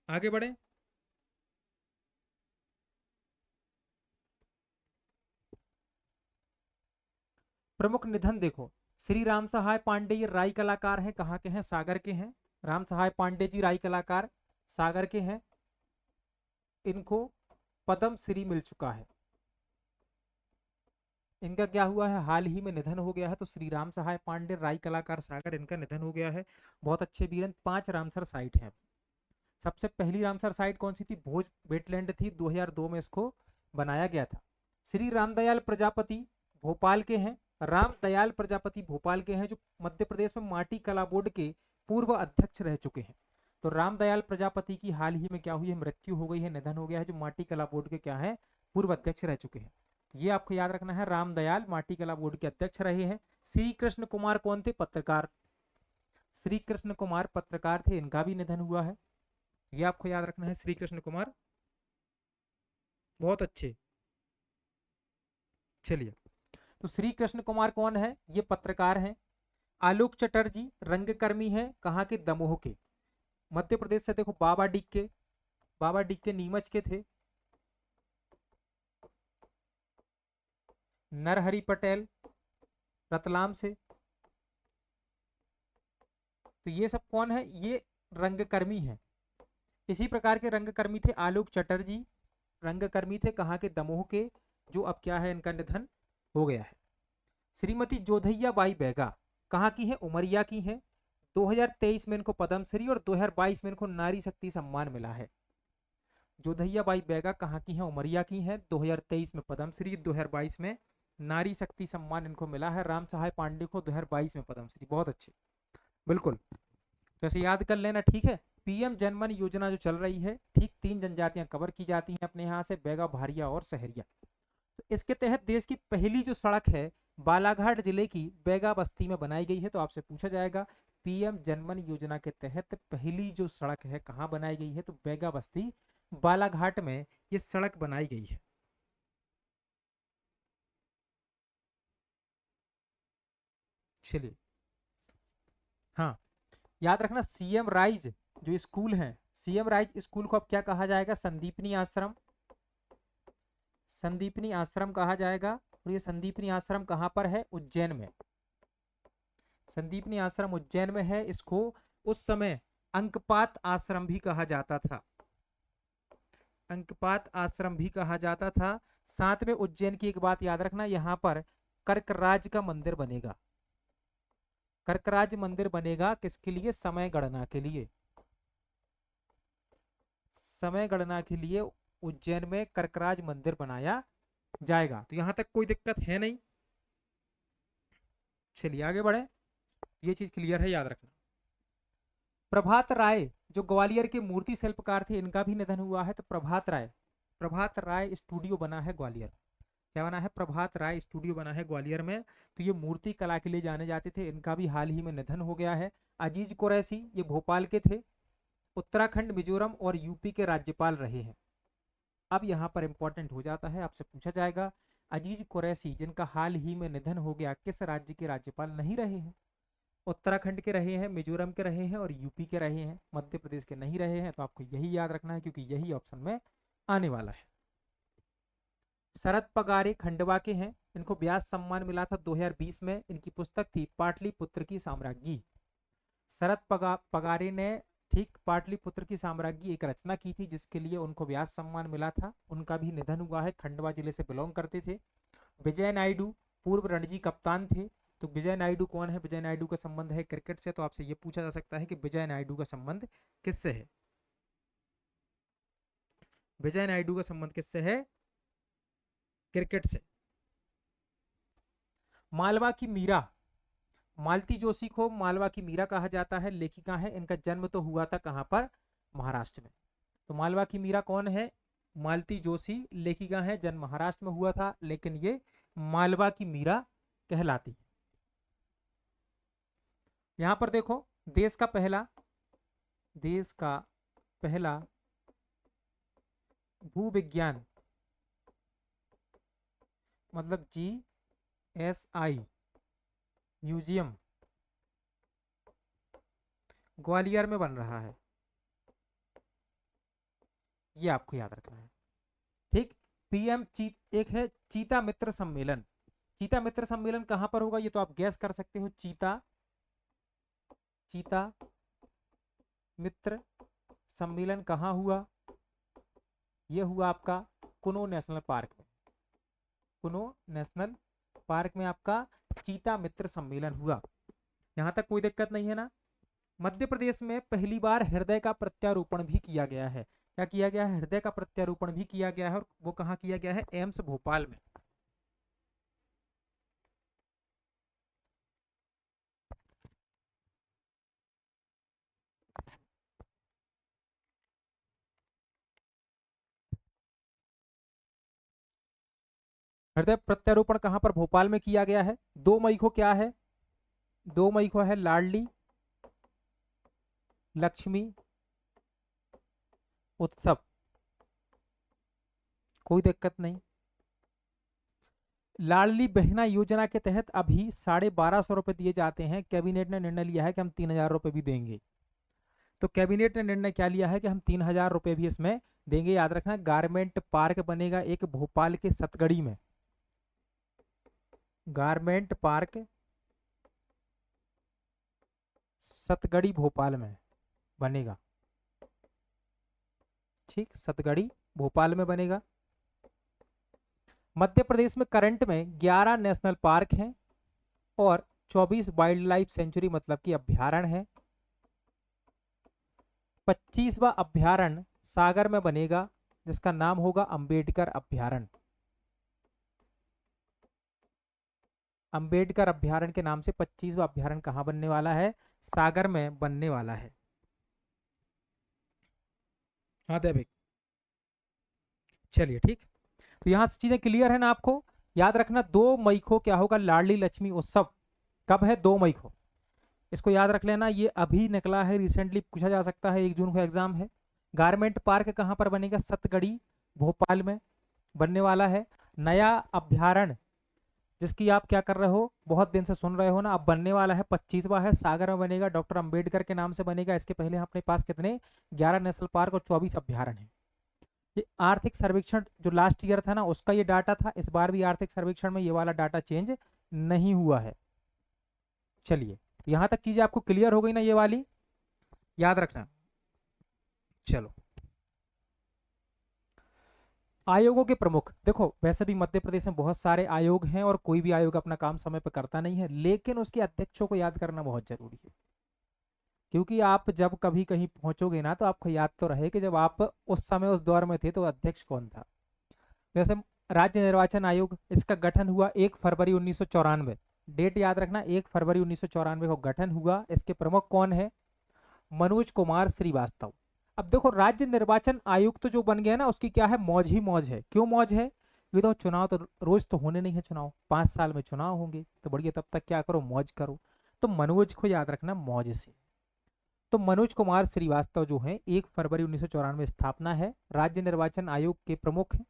आगे बढ़े। प्रमुख निधन देखो, श्री राम सहाय पांडे, ये राई कलाकार हैं, कहाँ के हैं? सागर के हैं। राम सहाय पांडे जी राई कलाकार, सागर के हैं। इनको पद्म श्री मिल चुका है। इनका क्या हुआ है? हाल ही में निधन हो गया है। तो श्री राम सहाय पांडे राई कलाकार सागर, इनका निधन हो गया है। बहुत अच्छे वीरन। 5 रामसर साइट है। सबसे पहली रामसर साइट कौन सी थी? भोज वेटलैंड थी, 2002 में इसको बनाया गया था। श्री रामदयाल प्रजापति भोपाल के हैं। रामदयाल प्रजापति भोपाल के हैं, जो मध्य प्रदेश में माटी कला बोर्ड के पूर्व अध्यक्ष रह चुके हैं। तो रामदयाल प्रजापति की हाल ही में क्या हुई है? मृत्यु हो गई है, निधन हो गया है, जो माटी कला बोर्ड के क्या है? पूर्व अध्यक्ष रह चुके हैं। ये आपको याद रखना है, रामदयाल माटी कला बोर्ड के अध्यक्ष रहे हैं। श्री कृष्ण कुमार कौन थे? पत्रकार। श्री कृष्ण कुमार पत्रकार थे, इनका भी निधन हुआ है। ये आपको याद रखना है, श्री कृष्ण कुमार। बहुत अच्छे। चलिए, तो श्री कृष्ण कुमार कौन है? ये पत्रकार हैं। आलोक चटर्जी रंगकर्मी हैं, कहाँ के? दमोह के। मध्य प्रदेश से देखो, बाबा डिक्के, बाबा डिक्के नीमच के थे। नरहरि पटेल रतलाम से। तो ये सब कौन है? ये रंगकर्मी है। इसी प्रकार के रंगकर्मी थे आलोक चटर्जी, रंगकर्मी थे, कहाँ के? दमोह के, जो अब क्या है? इनका निधन हो गया है। श्रीमती जोधैया बाई बैगा कहाँ की है? उमरिया की है। 2023 में इनको पद्मश्री और 2022 में इनको नारी शक्ति सम्मान मिला है। जोधैया बाई बैगा कहाँ की है? उमरिया की है। 2023 में पद्मश्री, 2022 में नारी शक्ति सम्मान इनको मिला है। राम सहाय पांडे को 2022 में पद्मश्री। बहुत अच्छे, बिल्कुल, तो ऐसे याद कर लेना, ठीक है। पीएम जनमन योजना जो चल रही है, ठीक, 3 जनजातियां कवर की जाती हैं अपने यहाँ से, बैगा, भारिया और सहरिया। तो इसके तहत देश की पहली जो सड़क है बालाघाट जिले की बैगा बस्ती में बनाई गई है। तो आपसे पूछा जाएगा पीएम जनमन योजना के तहत पहली जो सड़क है कहाँ बनाई गई है, तो बेगा बस्ती बालाघाट में ये सड़क बनाई गई है। चलिए, हाँ, याद रखना सीएम राइज जो स्कूल है, सीएम राइज स्कूल को अब क्या कहा जाएगा, संदीपनी आश्रम, संदीपनी आश्रम कहा जाएगा। और ये संदीपनी आश्रम कहाँ पर है, उज्जैन में। संदीपनी आश्रम उज्जैन में है। इसको उस समय अंकपात आश्रम भी कहा जाता था, अंकपात आश्रम भी कहा जाता था। साथ में उज्जैन की एक बात याद रखना, यहाँ पर कर्कराज का मंदिर बनेगा। कर्कराज मंदिर बनेगा किसके लिए, समय गणना के लिए, समय गणना के लिए उज्जैन में कर्कराज मंदिर बनाया जाएगा। तो यहां तक कोई दिक्कत है नहीं। चलिए आगे बढ़े, ये चीज क्लियर है, याद रखना। प्रभात राय जो ग्वालियर के मूर्ति शिल्पकार थे, इनका भी निधन हुआ है। तो प्रभात राय, प्रभात राय स्टूडियो बना है ग्वालियर। क्या बना है, प्रभात राय स्टूडियो बना है ग्वालियर में। तो ये मूर्ति कला के लिए जाने जाते थे, इनका भी हाल ही में निधन हो गया है। अजीज कुरैशी ये भोपाल के थे, उत्तराखंड, मिजोरम और यूपी के राज्यपाल रहे हैं। अब यहाँ पर इंपॉर्टेंट हो जाता है, आपसे पूछा जाएगा अजीज कुरैशी जिनका हाल ही में निधन हो गया, किस राज्य के राज्यपाल नहीं रहे हैं। उत्तराखंड के रहे हैं, मिजोरम के रहे हैं और यूपी के रहे हैं, मध्य प्रदेश के नहीं रहे हैं। तो आपको यही याद रखना है क्योंकि यही ऑप्शन में आने वाला है। शरद पगारे खंडवा के हैं, इनको व्यास सम्मान मिला था 2020 में। इनकी पुस्तक थी पाटलिपुत्र की साम्राज्ञी। शरद पगारे ने ठीक पाटलिपुत्र की साम्राज्ञी एक रचना की थी जिसके लिए उनको व्यास सम्मान मिला था। उनका भी निधन हुआ है, खंडवा जिले से बिलोंग करते थे। विजय नायडू पूर्व रणजी कप्तान थे। तो विजय नायडू कौन है, विजय नायडू का संबंध है क्रिकेट से। तो आपसे यह पूछा जा सकता है कि विजय नायडू का संबंध किससे है, विजय नायडू का संबंध किससे है, क्रिकेट से। मालवा की मीरा, मालती जोशी को मालवा की मीरा कहा जाता है, लेखिका है। इनका जन्म तो हुआ था कहां पर, महाराष्ट्र में। तो मालवा की मीरा कौन है, मालती जोशी लेखिका है, जन्म महाराष्ट्र में हुआ था, लेकिन ये मालवा की मीरा कहलाती है। यहां पर देखो, देश का पहला भूविज्ञान मतलब GSI म्यूजियम ग्वालियर में बन रहा है, ये आपको याद रखना है। ठीक, एक है चीता मित्र सम्मेलन। चीता मित्र सम्मेलन कहां पर होगा, ये तो आप गैस कर सकते हो। चीता मित्र सम्मेलन कहां हुआ, ये हुआ आपका कुनो नेशनल पार्क में। कुनो नेशनल पार्क में आपका चीता मित्र सम्मेलन हुआ। यहां तक कोई दिक्कत नहीं है ना। मध्य प्रदेश में पहली बार हृदय का प्रत्यारोपण भी किया गया है। क्या किया गया है, हृदय का प्रत्यारोपण भी किया गया है। और वो कहाँ किया गया है, एम्स भोपाल में। हृदय प्रत्यारोपण कहां पर, भोपाल में किया गया है। 2 मई को क्या है, 2 मई को है लाडली लक्ष्मी उत्सव, कोई दिक्कत नहीं। लाडली बहना योजना के तहत अभी 1250 रुपए दिए जाते हैं। कैबिनेट ने निर्णय लिया है कि हम 3000 रुपए भी देंगे। तो कैबिनेट ने निर्णय क्या लिया है कि हम 3000 रुपए भी इसमें देंगे। याद रखना, गारमेंट पार्क बनेगा एक भोपाल के सतगड़ी में, गारमेंट पार्क सतगड़ी भोपाल में बनेगा। ठीक, सतगड़ी भोपाल में बनेगा। मध्य प्रदेश में करंट में 11 नेशनल पार्क हैं और 24 वाइल्ड लाइफ सेंचुरी मतलब कि अभ्यारण्य है। 25वां अभ्यारण्य सागर में बनेगा जिसका नाम होगा अंबेडकर अभ्यारण्य। अंबेडकर अभ्यारण्य के नाम से 25वां अभ्यारण्य कहां बनने वाला है, सागर में बनने वाला है। हाँ देविक, चलिए ठीक। तो यहां से चीजें क्लियर है ना आपको। याद रखना 2 मई को क्या होगा, लाडली लक्ष्मी उत्सव। कब है, 2 मई को। इसको याद रख लेना, ये अभी निकला है, रिसेंटली पूछा जा सकता है, 1 जून को एग्जाम है। गारमेंट पार्क कहाँ पर बनेगा? सतगड़ी भोपाल में बनने वाला है। नया अभ्यारण्य जिसकी आप क्या कर रहे हो, बहुत दिन से सुन रहे हो ना, अब बनने वाला है, 25वां है, सागर में बनेगा, डॉक्टर अंबेडकर के नाम से बनेगा। इसके पहले अपने पास कितने 11 नेशनल पार्क और 24 अभ्यारण्य है। ये आर्थिक सर्वेक्षण जो लास्ट ईयर था ना, उसका ये डाटा था। इस बार भी आर्थिक सर्वेक्षण में ये वाला डाटा चेंज नहीं हुआ है। चलिए, तो यहां तक चीजें आपको क्लियर हो गई ना, ये वाली याद रखना। चलो, आयोगों के प्रमुख देखो, वैसे भी मध्य प्रदेश में बहुत सारे आयोग हैं और कोई भी आयोग अपना काम समय पर करता नहीं है, लेकिन उसके अध्यक्षों को याद करना बहुत जरूरी है। क्योंकि आप जब कभी कहीं पहुंचोगे ना, तो आपको याद तो रहे कि जब आप उस समय उस दौर में थे तो अध्यक्ष कौन था। जैसे राज्य निर्वाचन आयोग, इसका गठन हुआ 1 फरवरी 1994। डेट याद रखना, 1 फरवरी 1994 को गठन हुआ। इसके प्रमुख कौन है? मनोज कुमार श्रीवास्तव। अब देखो, राज्य निर्वाचन आयुक्त जो बन गया ना, उसकी क्या है, मौज ही मौज है। क्यों मौज है? ये तो चुनाव तो रोज तो होने नहीं है, चुनाव 5 साल में चुनाव होंगे, तो बढ़िया, तब तक क्या करो, मौज करो। तो मनोज को याद रखना, मौज से। तो मनोज कुमार श्रीवास्तव जो है, 1 फरवरी 1994 स्थापना है, राज्य निर्वाचन आयोग के प्रमुख हैं।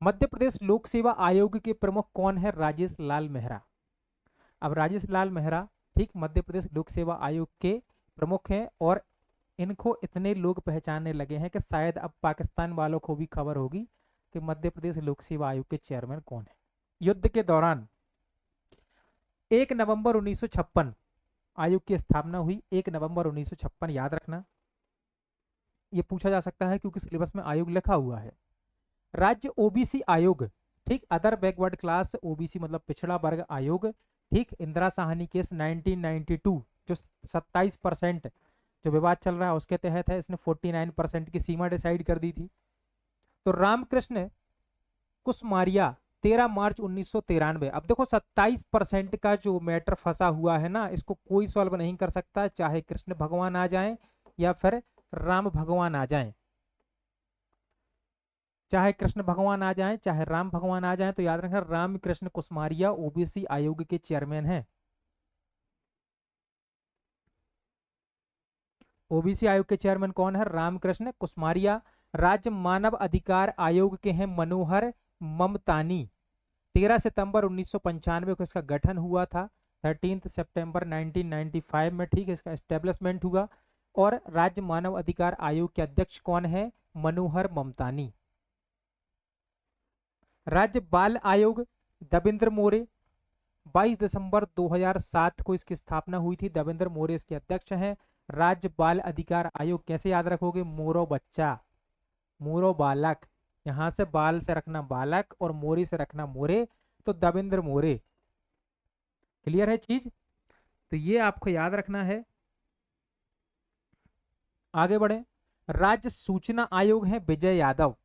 मध्य प्रदेश लोक सेवा आयोग के प्रमुख कौन है? राजेश लाल मेहरा। अब राजेश लाल मेहरा, ठीक, मध्य प्रदेश लोक सेवा आयोग के प्रमुख हैं, और इनको इतने लोग पहचानने लगे हैं कि शायद अब पाकिस्तान वालों को भी खबर होगी कि मध्य प्रदेश लोक सेवा आयोग के चेयरमैन कौन है। युद्ध के दौरान 1 नवंबर 1956 आयोग की स्थापना हुई। 1 नवंबर 1956 याद रखना, ये पूछा जा सकता है क्योंकि सिलेबस में आयोग लिखा हुआ है। राज्य ओबीसी आयोग, ठीक, अदर बैकवर्ड क्लास ओबीसी मतलब पिछड़ा वर्ग आयोग, ठीक, इंदिरा साहनी केस 1992 जो 27% जो विवाद चल रहा है उसके तहत है। इसने 49% की सीमा डिसाइड कर दी थी। तो रामकृष्ण कुसमारिया 13 मार्च 1993। अब देखो, 27% का जो मैटर फंसा हुआ है ना, इसको कोई सॉल्व नहीं कर सकता, चाहे कृष्ण भगवान आ जाएं या फिर राम भगवान आ जाएं। चाहे कृष्ण भगवान आ जाएं, चाहे राम भगवान आ जाएं, तो याद रखना, रामकृष्ण कुसमारिया ओबीसी आयोग के चेयरमैन हैं। ओबीसी आयोग के चेयरमैन कौन है? रामकृष्ण कुसमारिया। राज्य मानव अधिकार आयोग के हैं मनोहर ममतानी। 13 सितंबर 1995 को इसका गठन हुआ था। 13 सितंबर 1995 में, ठीक है, इसका एस्टेब्लिशमेंट हुआ। और राज्य मानव अधिकार आयोग के अध्यक्ष कौन है? मनोहर ममतानी। राज्य बाल आयोग देवेंद्र मोरे, 22 दिसंबर 2007 को इसकी स्थापना हुई थी। देवेंद्र मोरे इसके अध्यक्ष हैं। राज्य बाल अधिकार आयोग कैसे याद रखोगे? मोरो बच्चा, मोरो बालक, यहां से बाल से रखना बालक और मोरे से रखना मोरे, तो देवेंद्र मोरे। क्लियर है चीज? तो ये आपको याद रखना है। आगे बढ़े, राज्य सूचना आयोग है विजय यादव।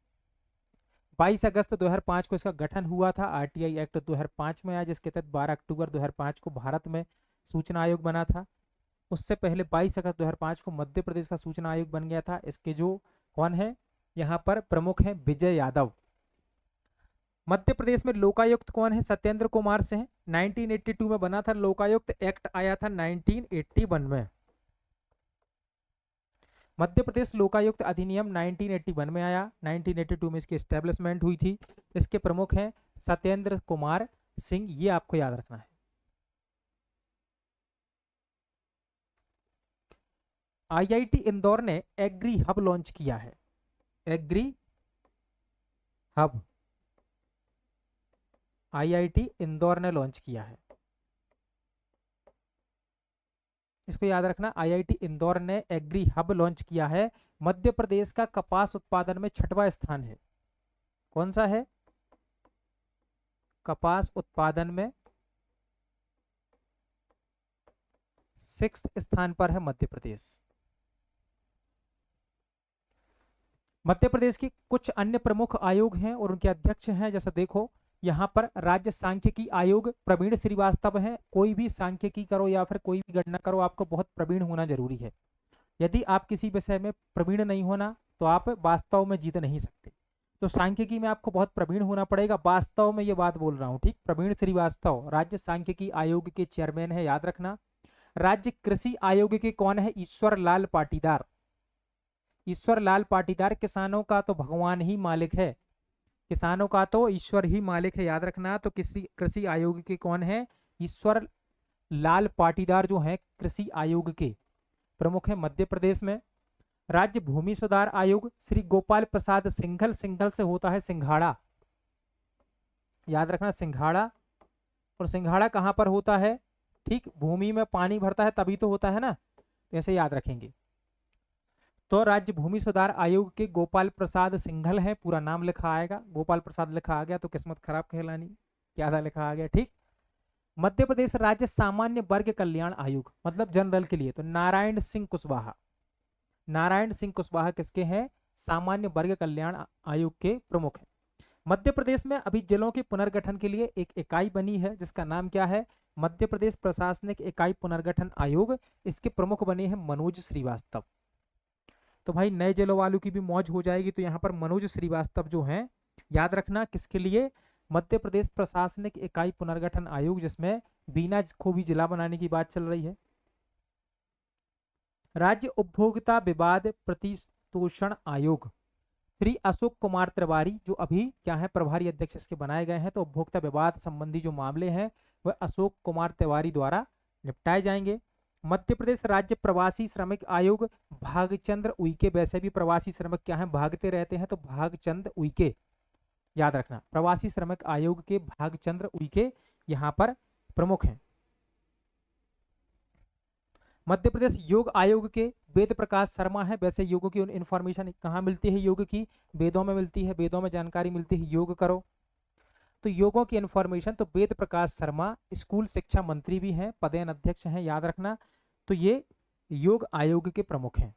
22 अगस्त 2005 को इसका गठन हुआ था। आरटीआई एक्ट 2005 में आया, जिसके तहत 12 अक्टूबर 2005 को भारत में सूचना आयोग बना था। उससे पहले 22 अगस्त 2005 को मध्य प्रदेश का सूचना आयोग बन गया था। इसके जो कौन है यहाँ पर प्रमुख है? विजय यादव। मध्य प्रदेश में लोकायुक्त कौन है? सत्येंद्र कुमार से है। 1982 में बना था लोकायुक्त, एक्ट आया था 1981 में। मध्य प्रदेश लोकायुक्त अधिनियम 1981 में आया, 1982 में इसकी एस्टेब्लिशमेंट हुई थी। इसके प्रमुख हैं सत्येंद्र कुमार सिंह, ये आपको याद रखना है। आईआईटी इंदौर ने एग्री हब लॉन्च किया है। एग्री हब आईआईटी इंदौर ने लॉन्च किया है, इसको याद रखना। आईआईटी इंदौर ने एग्री हब लॉन्च किया है। मध्य प्रदेश का कपास उत्पादन में 6वां स्थान है। कौन सा है? कपास उत्पादन में 6th स्थान पर है मध्य प्रदेश। मध्य प्रदेश की कुछ अन्य प्रमुख आयोग हैं और उनके अध्यक्ष हैं। जैसा देखो, यहाँ पर राज्य सांख्यिकी आयोग प्रवीण श्रीवास्तव हैं। कोई भी सांख्यिकी करो या फिर कोई भी गणना करो, आपको बहुत प्रवीण होना जरूरी है। यदि आप किसी विषय में प्रवीण नहीं होना, तो आप वास्तव में जीत नहीं सकते। तो सांख्यिकी में आपको बहुत प्रवीण होना पड़ेगा, वास्तव में ये बात बोल रहा हूँ, ठीक। प्रवीण श्रीवास्तव राज्य सांख्यिकी आयोग के चेयरमैन है, याद रखना। राज्य कृषि आयोग के कौन है? ईश्वर लाल पाटीदार। ईश्वर लाल पाटीदार। किसानों का तो भगवान ही मालिक है, किसानों का तो ईश्वर ही मालिक है, याद रखना। तो कृषि कृषि आयोग के कौन है? ईश्वर लाल पाटीदार जो है कृषि आयोग के प्रमुख है मध्य प्रदेश में। राज्य भूमि सुधार आयोग श्री गोपाल प्रसाद सिंघल, सिंघल से होता है सिंघाड़ा, याद रखना सिंघाड़ा। और सिंघाड़ा कहाँ पर होता है? ठीक, भूमि में पानी भरता है तभी तो होता है ना, तो ऐसे याद रखेंगे। तो राज्य भूमि सुधार आयोग के गोपाल प्रसाद सिंघल है, पूरा नाम लिखा आएगा। गोपाल प्रसाद लिखा आ गया तो किस्मत खराब कहलानी, क्या लिखा आ गया। ठीक। मध्य प्रदेश राज्य सामान्य वर्ग कल्याण आयोग, मतलब जनरल के लिए, तो नारायण सिंह कुशवाहा। नारायण सिंह कुशवाहा किसके हैं? सामान्य वर्ग कल्याण आयोग के प्रमुख हैं। मध्य प्रदेश में अभी जिलों के पुनर्गठन के लिए एक इकाई बनी है जिसका नाम क्या है? मध्य प्रदेश प्रशासनिक इकाई पुनर्गठन आयोग। इसके प्रमुख बने हैं मनोज श्रीवास्तव। तो भाई नए जिलों वालों की भी मौज हो जाएगी। तो यहाँ पर मनोज श्रीवास्तव जो हैं, याद रखना किसके लिए? मध्य प्रदेश प्रशासनिक इकाई पुनर्गठन आयोग, जिसमें बीना को भी जिला बनाने की बात चल रही है। राज्य उपभोक्ता विवाद प्रतितोषण आयोग श्री अशोक कुमार तिवारी, जो अभी क्या है प्रभारी अध्यक्ष इसके बनाए गए हैं। तो उपभोक्ता विवाद संबंधी जो मामले हैं वह अशोक कुमार तिवारी द्वारा निपटाए जाएंगे। मध्य प्रदेश राज्य प्रवासी श्रमिक आयोग भागचंद्र उइके, वैसे भी प्रवासी श्रमिक क्या है? भागते रहते हैं, तो भागचंद्र उइके, याद रखना। प्रवासी श्रमिक आयोग के भागचंद्र उइके यहाँ पर प्रमुख हैं। मध्य प्रदेश योग आयोग के वेद प्रकाश शर्मा है। वैसे योगों की इंफॉर्मेशन कहाँ मिलती है? योग की वेदों में मिलती है, वेदों में जानकारी मिलती है, योग करो। तो योगों की इंफॉर्मेशन, तो वेद प्रकाश शर्मा स्कूल शिक्षा मंत्री भी हैं, पदेन अध्यक्ष हैं, याद रखना। तो ये योग आयोग के प्रमुख हैं।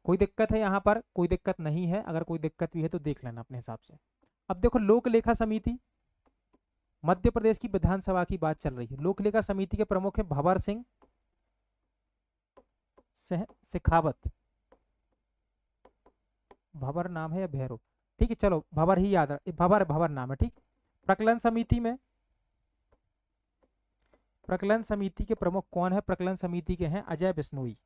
कोई दिक्कत है यहाँ पर? कोई दिक्कत नहीं है। अगर कोई दिक्कत भी है तो देख लेना अपने हिसाब से। अब देखो लोक लेखा समिति, मध्य प्रदेश की विधानसभा की बात चल रही है। लोक लेखा समिति के प्रमुख है भंवर सिंह शेखावत। भंवर नाम है या भैरव? ठीक है, चलो भंवर ही याद रख, भंवर भंवर नाम है। ठीक। प्रकलन समिति में, प्रकलन समिति के प्रमुख कौन है? प्रकलन समिति के हैं अजय बिश्नोई।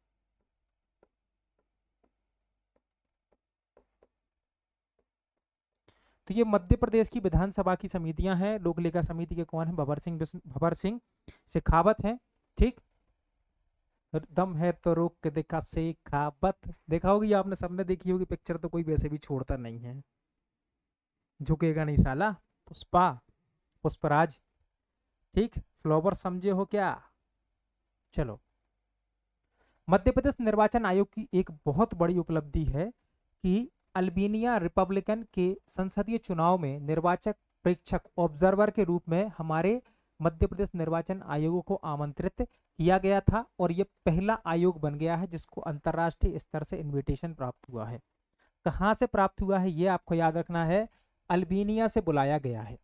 तो ये मध्य प्रदेश की विधानसभा की समितियां हैं। लोक लेखा समिति के कौन है? भंवर सिंह शेखावत हैं। ठीक। दम है तो रोक के देखा शेखावत, देखा होगी आपने, सबने देखी होगी पिक्चर, तो कोई वैसे भी छोड़ता नहीं है। झुकेगा नहीं साला। पुष्पा, पुष्पराज। ठीक। फ्लावर समझे हो क्या? चलो, मध्य प्रदेश निर्वाचन आयोग की एक बहुत बड़ी उपलब्धि है कि अल्बानिया रिपब्लिकन के संसदीय चुनाव में निर्वाचक प्रेक्षक ऑब्जर्वर के रूप में हमारे मध्य प्रदेश निर्वाचन आयोग को आमंत्रित किया गया था, और ये पहला आयोग बन गया है जिसको अंतर्राष्ट्रीय स्तर से इनविटेशन प्राप्त हुआ है। कहाँ से प्राप्त हुआ है ये आपको याद रखना है, अल्बानिया से बुलाया गया है।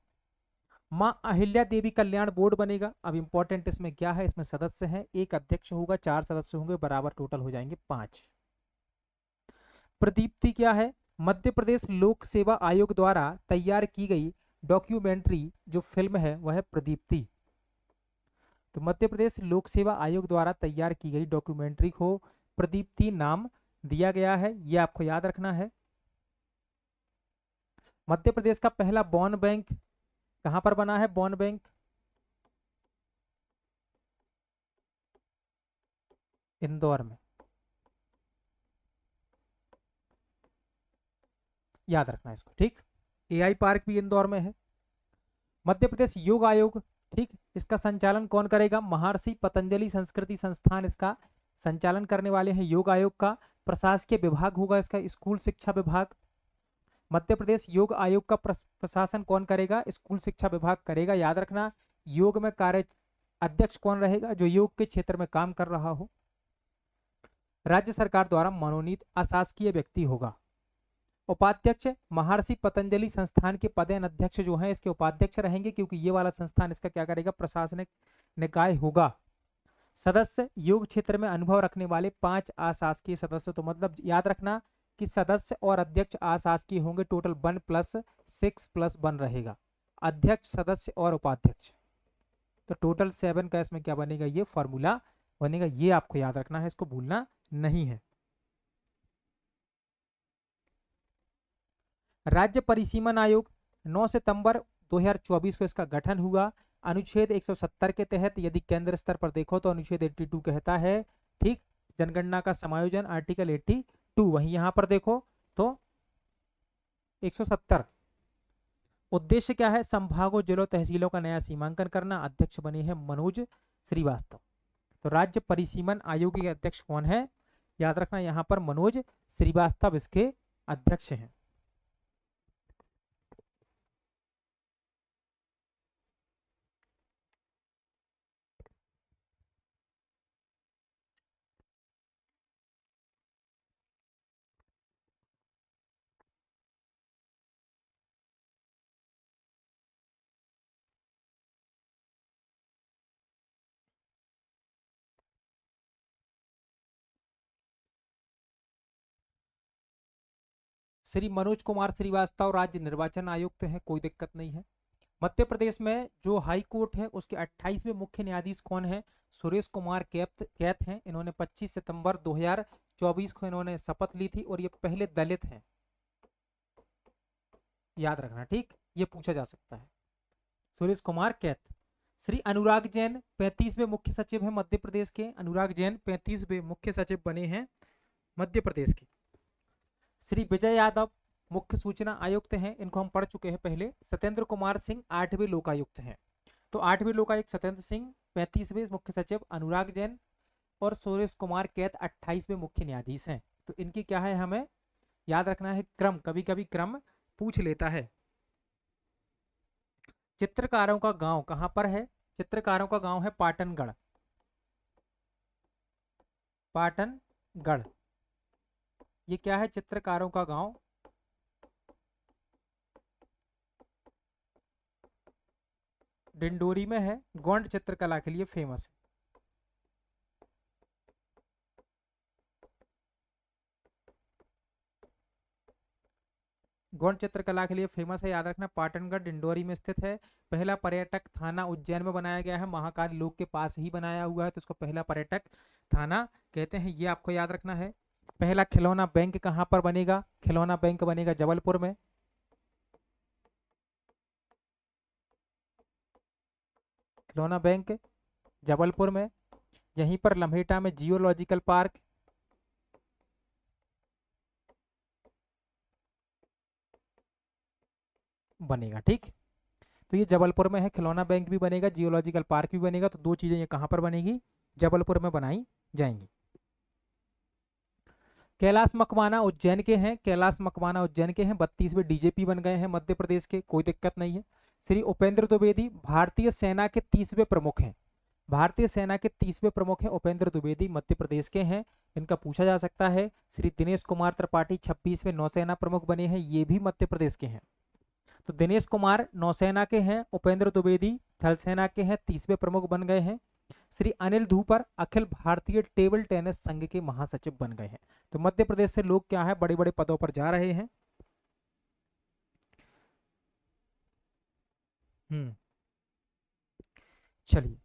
माँ अहिल्या देवी कल्याण बोर्ड बनेगा। अब इंपॉर्टेंट इसमें क्या है? इसमें सदस्य हैं, एक अध्यक्ष होगा, 4 सदस्य होंगे, बराबर टोटल हो जाएंगे 5। प्रदीप्ति क्या है? मध्य प्रदेश लोक सेवा आयोग द्वारा तैयार की गई डॉक्यूमेंट्री जो फिल्म है वह है प्रदीप्ति। तो मध्य प्रदेश लोक सेवा आयोग द्वारा तैयार की गई डॉक्यूमेंट्री को प्रदीप्ति नाम दिया गया है, यह आपको याद रखना है। मध्य प्रदेश का पहला बॉन बैंक कहां पर बना है? बॉन बैंक इंदौर में, याद रखना इसको। ठीक। एआई पार्क भी इंदौर में है। मध्य प्रदेश योग आयोग, ठीक, इसका संचालन कौन करेगा? महर्षि पतंजलि संस्कृति संस्थान इसका संचालन करने वाले हैं। योग आयोग का प्रशासकीय विभाग होगा इसका स्कूल शिक्षा विभाग। मध्य प्रदेश योग आयोग का प्रशासन कौन करेगा? स्कूल शिक्षा विभाग करेगा, याद रखना। योग में कार्य अध्यक्ष कौन रहेगा? जो योग के क्षेत्र में काम कर रहा हो। राज्य सरकार द्वारा मनोनीत अशासकीय व्यक्ति होगा। उपाध्यक्ष महर्षि पतंजलि संस्थान के पदेन अध्यक्ष जो हैं इसके उपाध्यक्ष रहेंगे, क्योंकि ये वाला संस्थान इसका क्या करेगा? प्रशासनिक निकाय होगा। सदस्य योग क्षेत्र में अनुभव रखने वाले 5 अशासकीय सदस्य। तो मतलब याद रखना कि सदस्य और अध्यक्ष अशासकीय होंगे, टोटल 1 + 6 + 1 रहेगा। अध्यक्ष, सदस्य और उपाध्यक्ष, तो टोटल 7 का इसमें क्या बनेगा? ये फॉर्मूला बनेगा, ये आपको याद रखना है, इसको भूलना नहीं है। राज्य परिसीमन आयोग 9 सितंबर 2024 को इसका गठन हुआ। अनुच्छेद 170 के तहत यदि केंद्र स्तर पर देखो तो अनुच्छेद 82 कहता है, ठीक, जनगणना का समायोजन आर्टिकल 82। वहीं यहां पर देखो तो 170 उद्देश्य क्या है, संभागों जिलों तहसीलों का नया सीमांकन करना। अध्यक्ष बने हैं मनोज श्रीवास्तव। तो राज्य परिसीमन आयोग के अध्यक्ष कौन है, याद रखना यहां पर मनोज श्रीवास्तव इसके अध्यक्ष हैं। श्री मनोज कुमार श्रीवास्तव राज्य निर्वाचन आयुक्त हैं, कोई दिक्कत नहीं है। मध्य प्रदेश में जो हाई कोर्ट है उसके 28वें मुख्य न्यायाधीश कौन है, सुरेश कुमार कैथ हैं। इन्होंने 25 सितंबर 2024 को इन्होंने शपथ ली थी और ये पहले दलित हैं, याद रखना, ठीक, ये पूछा जा सकता है। सुरेश कुमार कैथ। श्री अनुराग जैन 35वें मुख्य सचिव हैं मध्य प्रदेश के। अनुराग जैन 35वें मुख्य सचिव बने हैं मध्य प्रदेश के। श्री विजय यादव मुख्य सूचना आयुक्त हैं, इनको हम पढ़ चुके हैं पहले। सत्येंद्र कुमार सिंह 8वें लोकायुक्त हैं। तो 8वें लोकायुक्त सत्येंद्र सिंह, 35वें मुख्य सचिव अनुराग जैन और सुरेश कुमार कैथ 28वें मुख्य न्यायाधीश हैं। तो इनकी क्या है, हमें याद रखना है क्रम, कभी कभी क्रम पूछ लेता है। चित्रकारों का गांव कहां पर है, चित्रकारों का गांव है पाटनगढ़। पाटनगढ़ ये क्या है, चित्रकारों का गांव डिंडोरी में है, गोंड चित्रकला के लिए फेमस है। गोंड चित्रकला के लिए फेमस है, याद रखना। पाटनगढ़ डिंडोरी में स्थित है। पहला पर्यटक थाना उज्जैन में बनाया गया है, महाकाल लोक के पास ही बनाया हुआ है, तो इसको पहला पर्यटक थाना कहते हैं, ये आपको याद रखना है। पहला खिलौना बैंक कहां पर बनेगा, खिलौना बैंक बनेगा जबलपुर में। खिलौना बैंक जबलपुर में। यहीं पर लम्हेटा में जियोलॉजिकल पार्क, बनेगा, ठीक। तो ये जबलपुर में है, खिलौना बैंक भी बनेगा, जियोलॉजिकल पार्क भी बनेगा। तो दो चीजें ये कहां पर बनेगी, जबलपुर में बनाई जाएंगी। कैलाश मकवाना उज्जैन के हैं, कैलाश मकवाना उज्जैन के हैं, 32वें डीजीपी बन गए हैं मध्य प्रदेश के, कोई दिक्कत नहीं है। श्री उपेंद्र द्विवेदी भारतीय सेना के 30वें प्रमुख हैं, भारतीय सेना के 30वें प्रमुख हैं उपेंद्र द्विवेदी, मध्य प्रदेश के हैं, इनका पूछा जा सकता है। श्री दिनेश कुमार त्रिपाठी 26वें नौसेना प्रमुख बने हैं, ये भी मध्य प्रदेश के हैं। तो दिनेश कुमार नौसेना के हैं, उपेंद्र द्विवेदी थल सेना के हैं, 30वें प्रमुख बन गए हैं। श्री अनिल धूपर अखिल भारतीय टेबल टेनिस संघ के महासचिव बन गए हैं। तो मध्य प्रदेश से लोग क्या है, बड़े बड़े पदों पर जा रहे हैं। चलिए,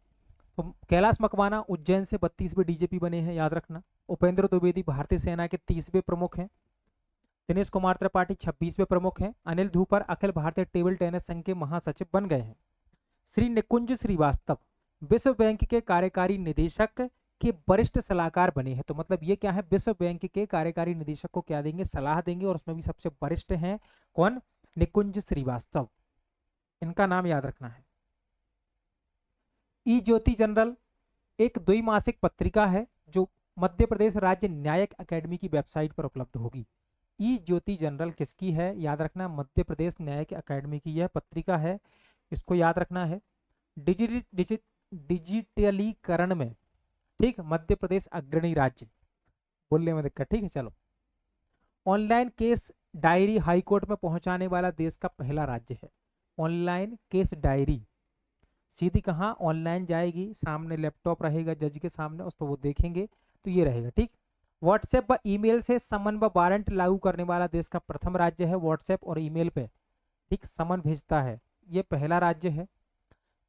तो कैलाश मकवाना उज्जैन से 32वें डीजीपी बने हैं, याद रखना। उपेंद्र द्विवेदी भारतीय सेना के 30वें प्रमुख हैं। दिनेश कुमार त्रिपाठी 26वें प्रमुख हैं। अनिल धूपर अखिल भारतीय टेबल टेनिस संघ के महासचिव बन गए हैं। श्री निकुंज श्रीवास्तव विश्व बैंक के कार्यकारी निदेशक के वरिष्ठ सलाहकार बने हैं। तो मतलब ये क्या है, विश्व बैंक के कार्यकारी निदेशक को क्या देंगे, सलाह देंगे, और उसमें भी सबसे वरिष्ठ हैं कौन, निकुंज श्रीवास्तव, इनका नाम याद रखना है। ई ज्योति जनरल एक द्विमासिक पत्रिका है जो मध्य प्रदेश राज्य न्यायिक अकेडमी की वेबसाइट पर उपलब्ध होगी। ई ज्योति जनरल किसकी है, याद रखना, मध्य प्रदेश न्यायिक अकेडमी की यह पत्रिका है, इसको याद रखना है। डिजिटलीकरण में, ठीक, मध्य प्रदेश अग्रणी राज्य, बोलने में दिक्कत, ठीक है। चलो, ऑनलाइन केस डायरी हाईकोर्ट में पहुंचाने वाला देश का पहला राज्य है। ऑनलाइन केस डायरी सीधी कहाँ ऑनलाइन जाएगी, सामने लैपटॉप रहेगा जज के सामने, उस पर वो देखेंगे, तो ये रहेगा, ठीक। व्हाट्सएप व ईमेल से समन व वारंट लागू करने वाला देश का प्रथम राज्य है। व्हाट्सएप और ईमेल पे, ठीक, समन भेजता है, ये पहला राज्य है।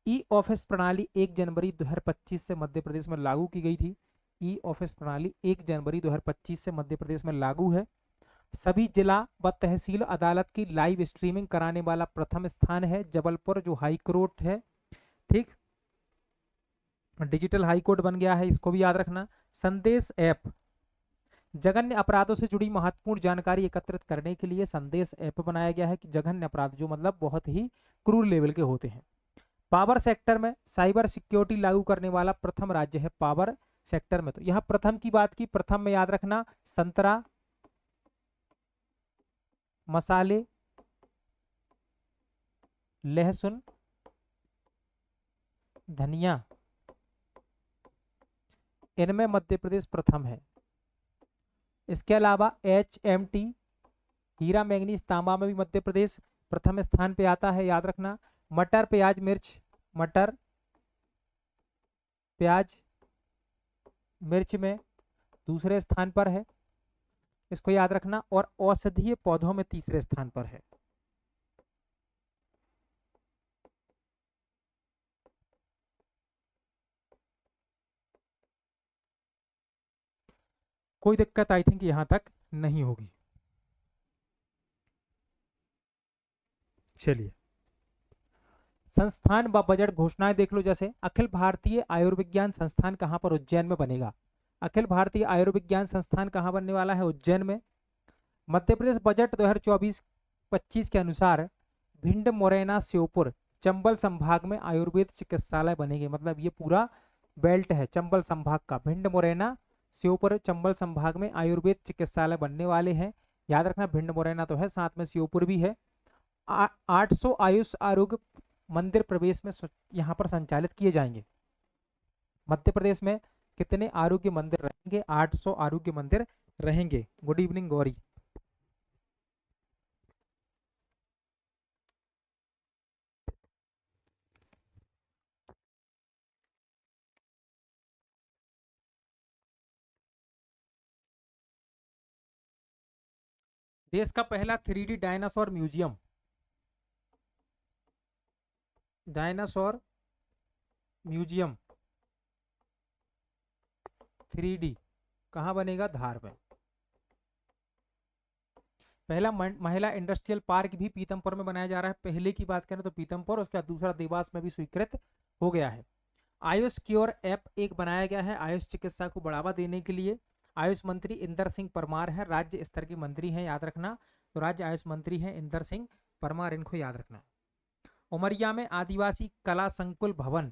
ई ऑफिस प्रणाली 1 जनवरी 2025 से मध्य प्रदेश में लागू की गई थी। ई ऑफिस प्रणाली 1 जनवरी 2025 से मध्य प्रदेश में लागू है। सभी जिला व तहसील अदालत की लाइव स्ट्रीमिंग कराने वाला प्रथम स्थान है जबलपुर, जो हाई कोर्ट है। ठीक, डिजिटल हाई कोर्ट बन गया है, इसको भी याद रखना। संदेश ऐप, जघन्य अपराधों से जुड़ी महत्वपूर्ण जानकारी एकत्रित करने के लिए संदेश ऐप बनाया गया है कि जघन्य अपराध जो मतलब बहुत ही क्रूर लेवल के होते हैं। पावर सेक्टर में साइबर सिक्योरिटी लागू करने वाला प्रथम राज्य है पावर सेक्टर में। तो यहां प्रथम की बात की, प्रथम में याद रखना संतरा, मसाले, लहसुन, धनिया, इनमें मध्य प्रदेश प्रथम है। इसके अलावा HMT, हीरा मैंगनीज तांबा में भी मध्य प्रदेश प्रथम स्थान पे आता है, याद रखना। मटर प्याज मिर्च, मटर प्याज मिर्च में दूसरे स्थान पर है, इसको याद रखना। और औषधीय पौधों में तीसरे स्थान पर है। कोई दिक्कत आई थिंक यहां तक नहीं होगी। चलिए, संस्थान व बजट घोषणाएं देख लो। जैसे अखिल भारतीय आयुर्विज्ञान संस्थान कहां पर, उज्जैन में बनेगा। अखिल भारतीय आयुर्विज्ञान संस्थान कहां बनने वाला है, उज्जैन में। मध्य प्रदेश बजट 2024-25 के अनुसार भिंड, मुरैना, श्योपुर, चंबल संभाग में आयुर्वेद चिकित्सालय बनेंगे। मतलब ये पूरा बेल्ट है चंबल संभाग का, भिंड, मुरैना, श्योपुर, चंबल संभाग में आयुर्वेद चिकित्सालय बनने वाले हैं। याद रखना, भिंड मुरैना तो है, साथ में श्योपुर भी है। 800 आयुष आरोग्य मंदिर प्रवेश में यहाँ पर संचालित किए जाएंगे। मध्य प्रदेश में कितने आरोग्य मंदिर रहेंगे, 800 आरोग्य मंदिर रहेंगे। Good evening Gauri. देश का पहला 3D dinosaur museum, dinosaur museum 3D कहां बनेगा, धार में। पहला महिला इंडस्ट्रियल पार्क भी पीतमपुर में बनाया जा रहा है। पहले की बात करें तो पीतमपुर, उसके बाद दूसरा देवास में भी स्वीकृत हो गया है। आयुष क्योर ऐप एक बनाया गया है आयुष चिकित्सा को बढ़ावा देने के लिए। आयुष मंत्री इंदर सिंह परमार है, राज्य स्तर के मंत्री हैं, याद रखना। तो राज्य आयुष मंत्री हैं इंदर सिंह परमार, इनको याद रखना। उमरिया में आदिवासी कला संकुल भवन,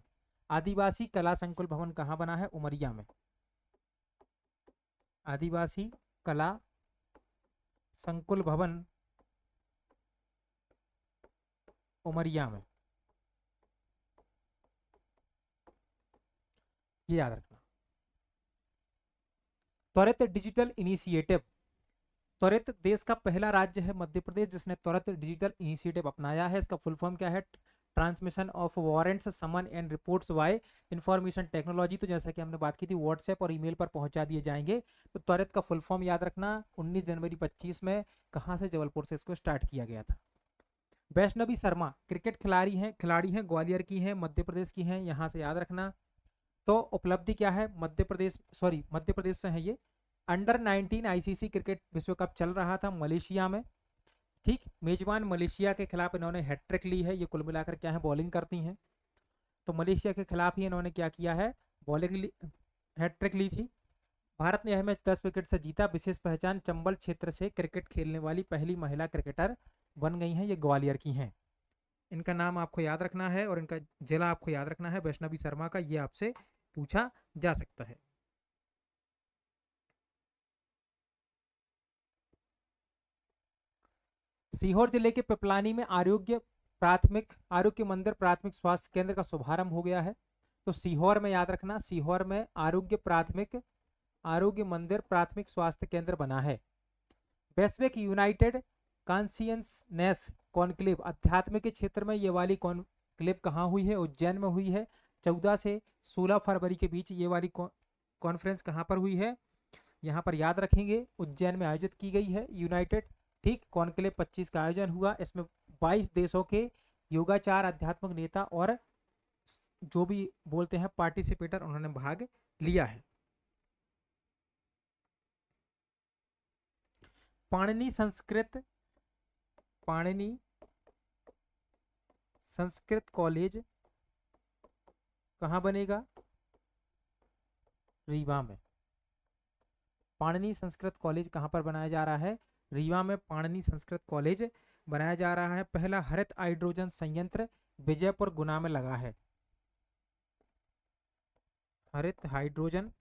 आदिवासी कला संकुल भवन कहाँ बना है, उमरिया में। आदिवासी कला संकुल भवन उमरिया में, ये याद रखना। त्वरित डिजिटल इनिशिएटिव, त्वरित देश का पहला राज्य है मध्य प्रदेश जिसने त्वरित डिजिटल इनिशिएटिव अपनाया है। इसका फुल फॉर्म क्या है, transmission of warrants, summon and reports by information technology. तो जैसा कि हमने बात की थी व्हाट्सएप और ईमेल पर पहुंचा दिए जाएंगे। तो त्वरित का फुल फॉर्म याद रखना। 19 जनवरी 25 में कहां से, जबलपुर से इसको स्टार्ट किया गया था। वैष्णवी शर्मा क्रिकेट खिलाड़ी हैं, ग्वालियर की हैं, मध्य प्रदेश की हैं, यहां से याद रखना। तो उपलब्धि क्या है, मध्य प्रदेश से है ये। अंडर 19 आईसीसी क्रिकेट विश्व कप चल रहा था मलेशिया में। ठीक, मेजबान मलेशिया के खिलाफ इन्होंने हैट्रिक ली है। ये कुल मिलाकर क्या है, बॉलिंग करती हैं। तो मलेशिया के खिलाफ ही इन्होंने क्या किया है, बॉलिंग हैट्रिक ली थी। भारत ने यह मैच 10 विकेट से जीता। विशेष पहचान, चंबल क्षेत्र से क्रिकेट खेलने वाली पहली महिला क्रिकेटर बन गई हैं, ये ग्वालियर की हैं। इनका नाम आपको याद रखना है और इनका जिला आपको याद रखना है, वैष्णवी शर्मा का, ये आपसे पूछा जा सकता है। सीहोर जिले के पिपलानी में आरोग्य मंदिर प्राथमिक स्वास्थ्य केंद्र का शुभारंभ हो गया है। तो सीहोर में याद रखना, सीहोर में आरोग्य मंदिर प्राथमिक स्वास्थ्य केंद्र बना है। वैश्विक यूनाइटेड कॉन्शियसनेस कॉन्क्लेव, अध्यात्म के क्षेत्र में ये वाली कॉन्क्लेव कहाँ हुई है, उज्जैन में हुई है। 14 से 16 फरवरी के बीच ये वाली कॉन्फ्रेंस कहाँ पर हुई है, यहाँ पर याद रखेंगे, उज्जैन में आयोजित की गई है यूनाइटेड। ठीक, कॉन्क्लेव 25 का आयोजन हुआ। इसमें 22 देशों के योगाचार, आध्यात्मिक नेता और जो भी बोलते हैं पार्टिसिपेटर, उन्होंने भाग लिया है। पाणिनि संस्कृत कॉलेज कहाँ बनेगा? रीवा में। पाणिनि संस्कृत कॉलेज कहाँ पर बनाया जा रहा है? रीवा में पाणिनि संस्कृत कॉलेज बनाया जा रहा है। पहला हरित हाइड्रोजन संयंत्र विजयपुर गुना में लगा है। हरित हाइड्रोजन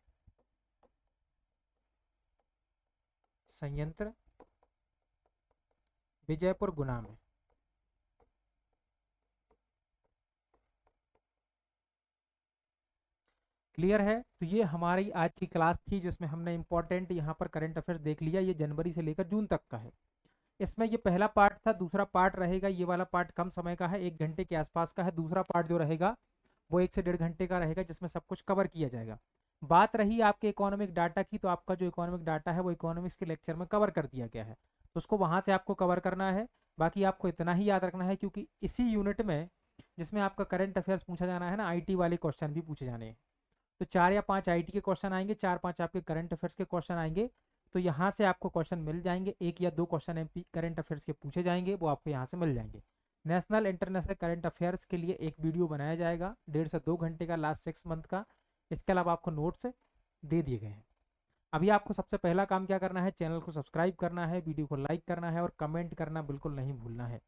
संयंत्र विजयपुर गुना में। क्लियर है? तो ये हमारी आज की क्लास थी जिसमें हमने इंपॉर्टेंट यहाँ पर करंट अफेयर्स देख लिया। ये जनवरी से लेकर जून तक का है। इसमें ये पहला पार्ट था। दूसरा पार्ट रहेगा, ये वाला पार्ट कम समय का है, 1 घंटे के आसपास का है। दूसरा पार्ट जो रहेगा वो 1 से 1.5 घंटे का रहेगा, जिसमें सब कुछ कवर किया जाएगा। बात रही आपके इकोनॉमिक डाटा की, तो आपका जो इकोनॉमिक डाटा है वो इकोनॉमिक्स के लेक्चर में कवर कर दिया गया है, तो उसको वहां से आपको कवर करना है। बाकी आपको इतना ही याद रखना है, क्योंकि इसी यूनिट में जिसमें आपका करंट अफेयर्स पूछा जाना है ना, आईटी वाले क्वेश्चन भी पूछे जाने हैं। तो 4 या 5 आईटी के क्वेश्चन आएंगे, 4-5 आपके करंट अफेयर्स के क्वेश्चन आएंगे। तो यहाँ से आपको क्वेश्चन मिल जाएंगे। 1 या 2 क्वेश्चन एमपी करंट अफेयर्स के पूछे जाएंगे, वो आपको यहाँ से मिल जाएंगे। नेशनल इंटरनेशनल करंट अफेयर्स के लिए एक वीडियो बनाया जाएगा 1.5 से 2 घंटे का, लास्ट 6 मंथ का। इसके अलावा आपको नोट्स दे दिए गए हैं। अभी आपको सबसे पहला काम क्या करना है? चैनल को सब्सक्राइब करना है, वीडियो को लाइक करना है और कमेंट करना बिल्कुल नहीं भूलना है।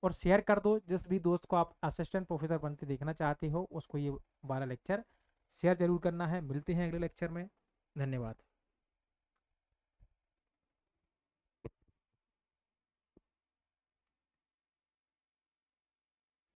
और शेयर कर दो, जिस भी दोस्त को आप असिस्टेंट प्रोफेसर बनते देखना चाहते हो, उसको ये वाला लेक्चर शेयर जरूर करना है। मिलते हैं अगले लेक्चर में। धन्यवाद।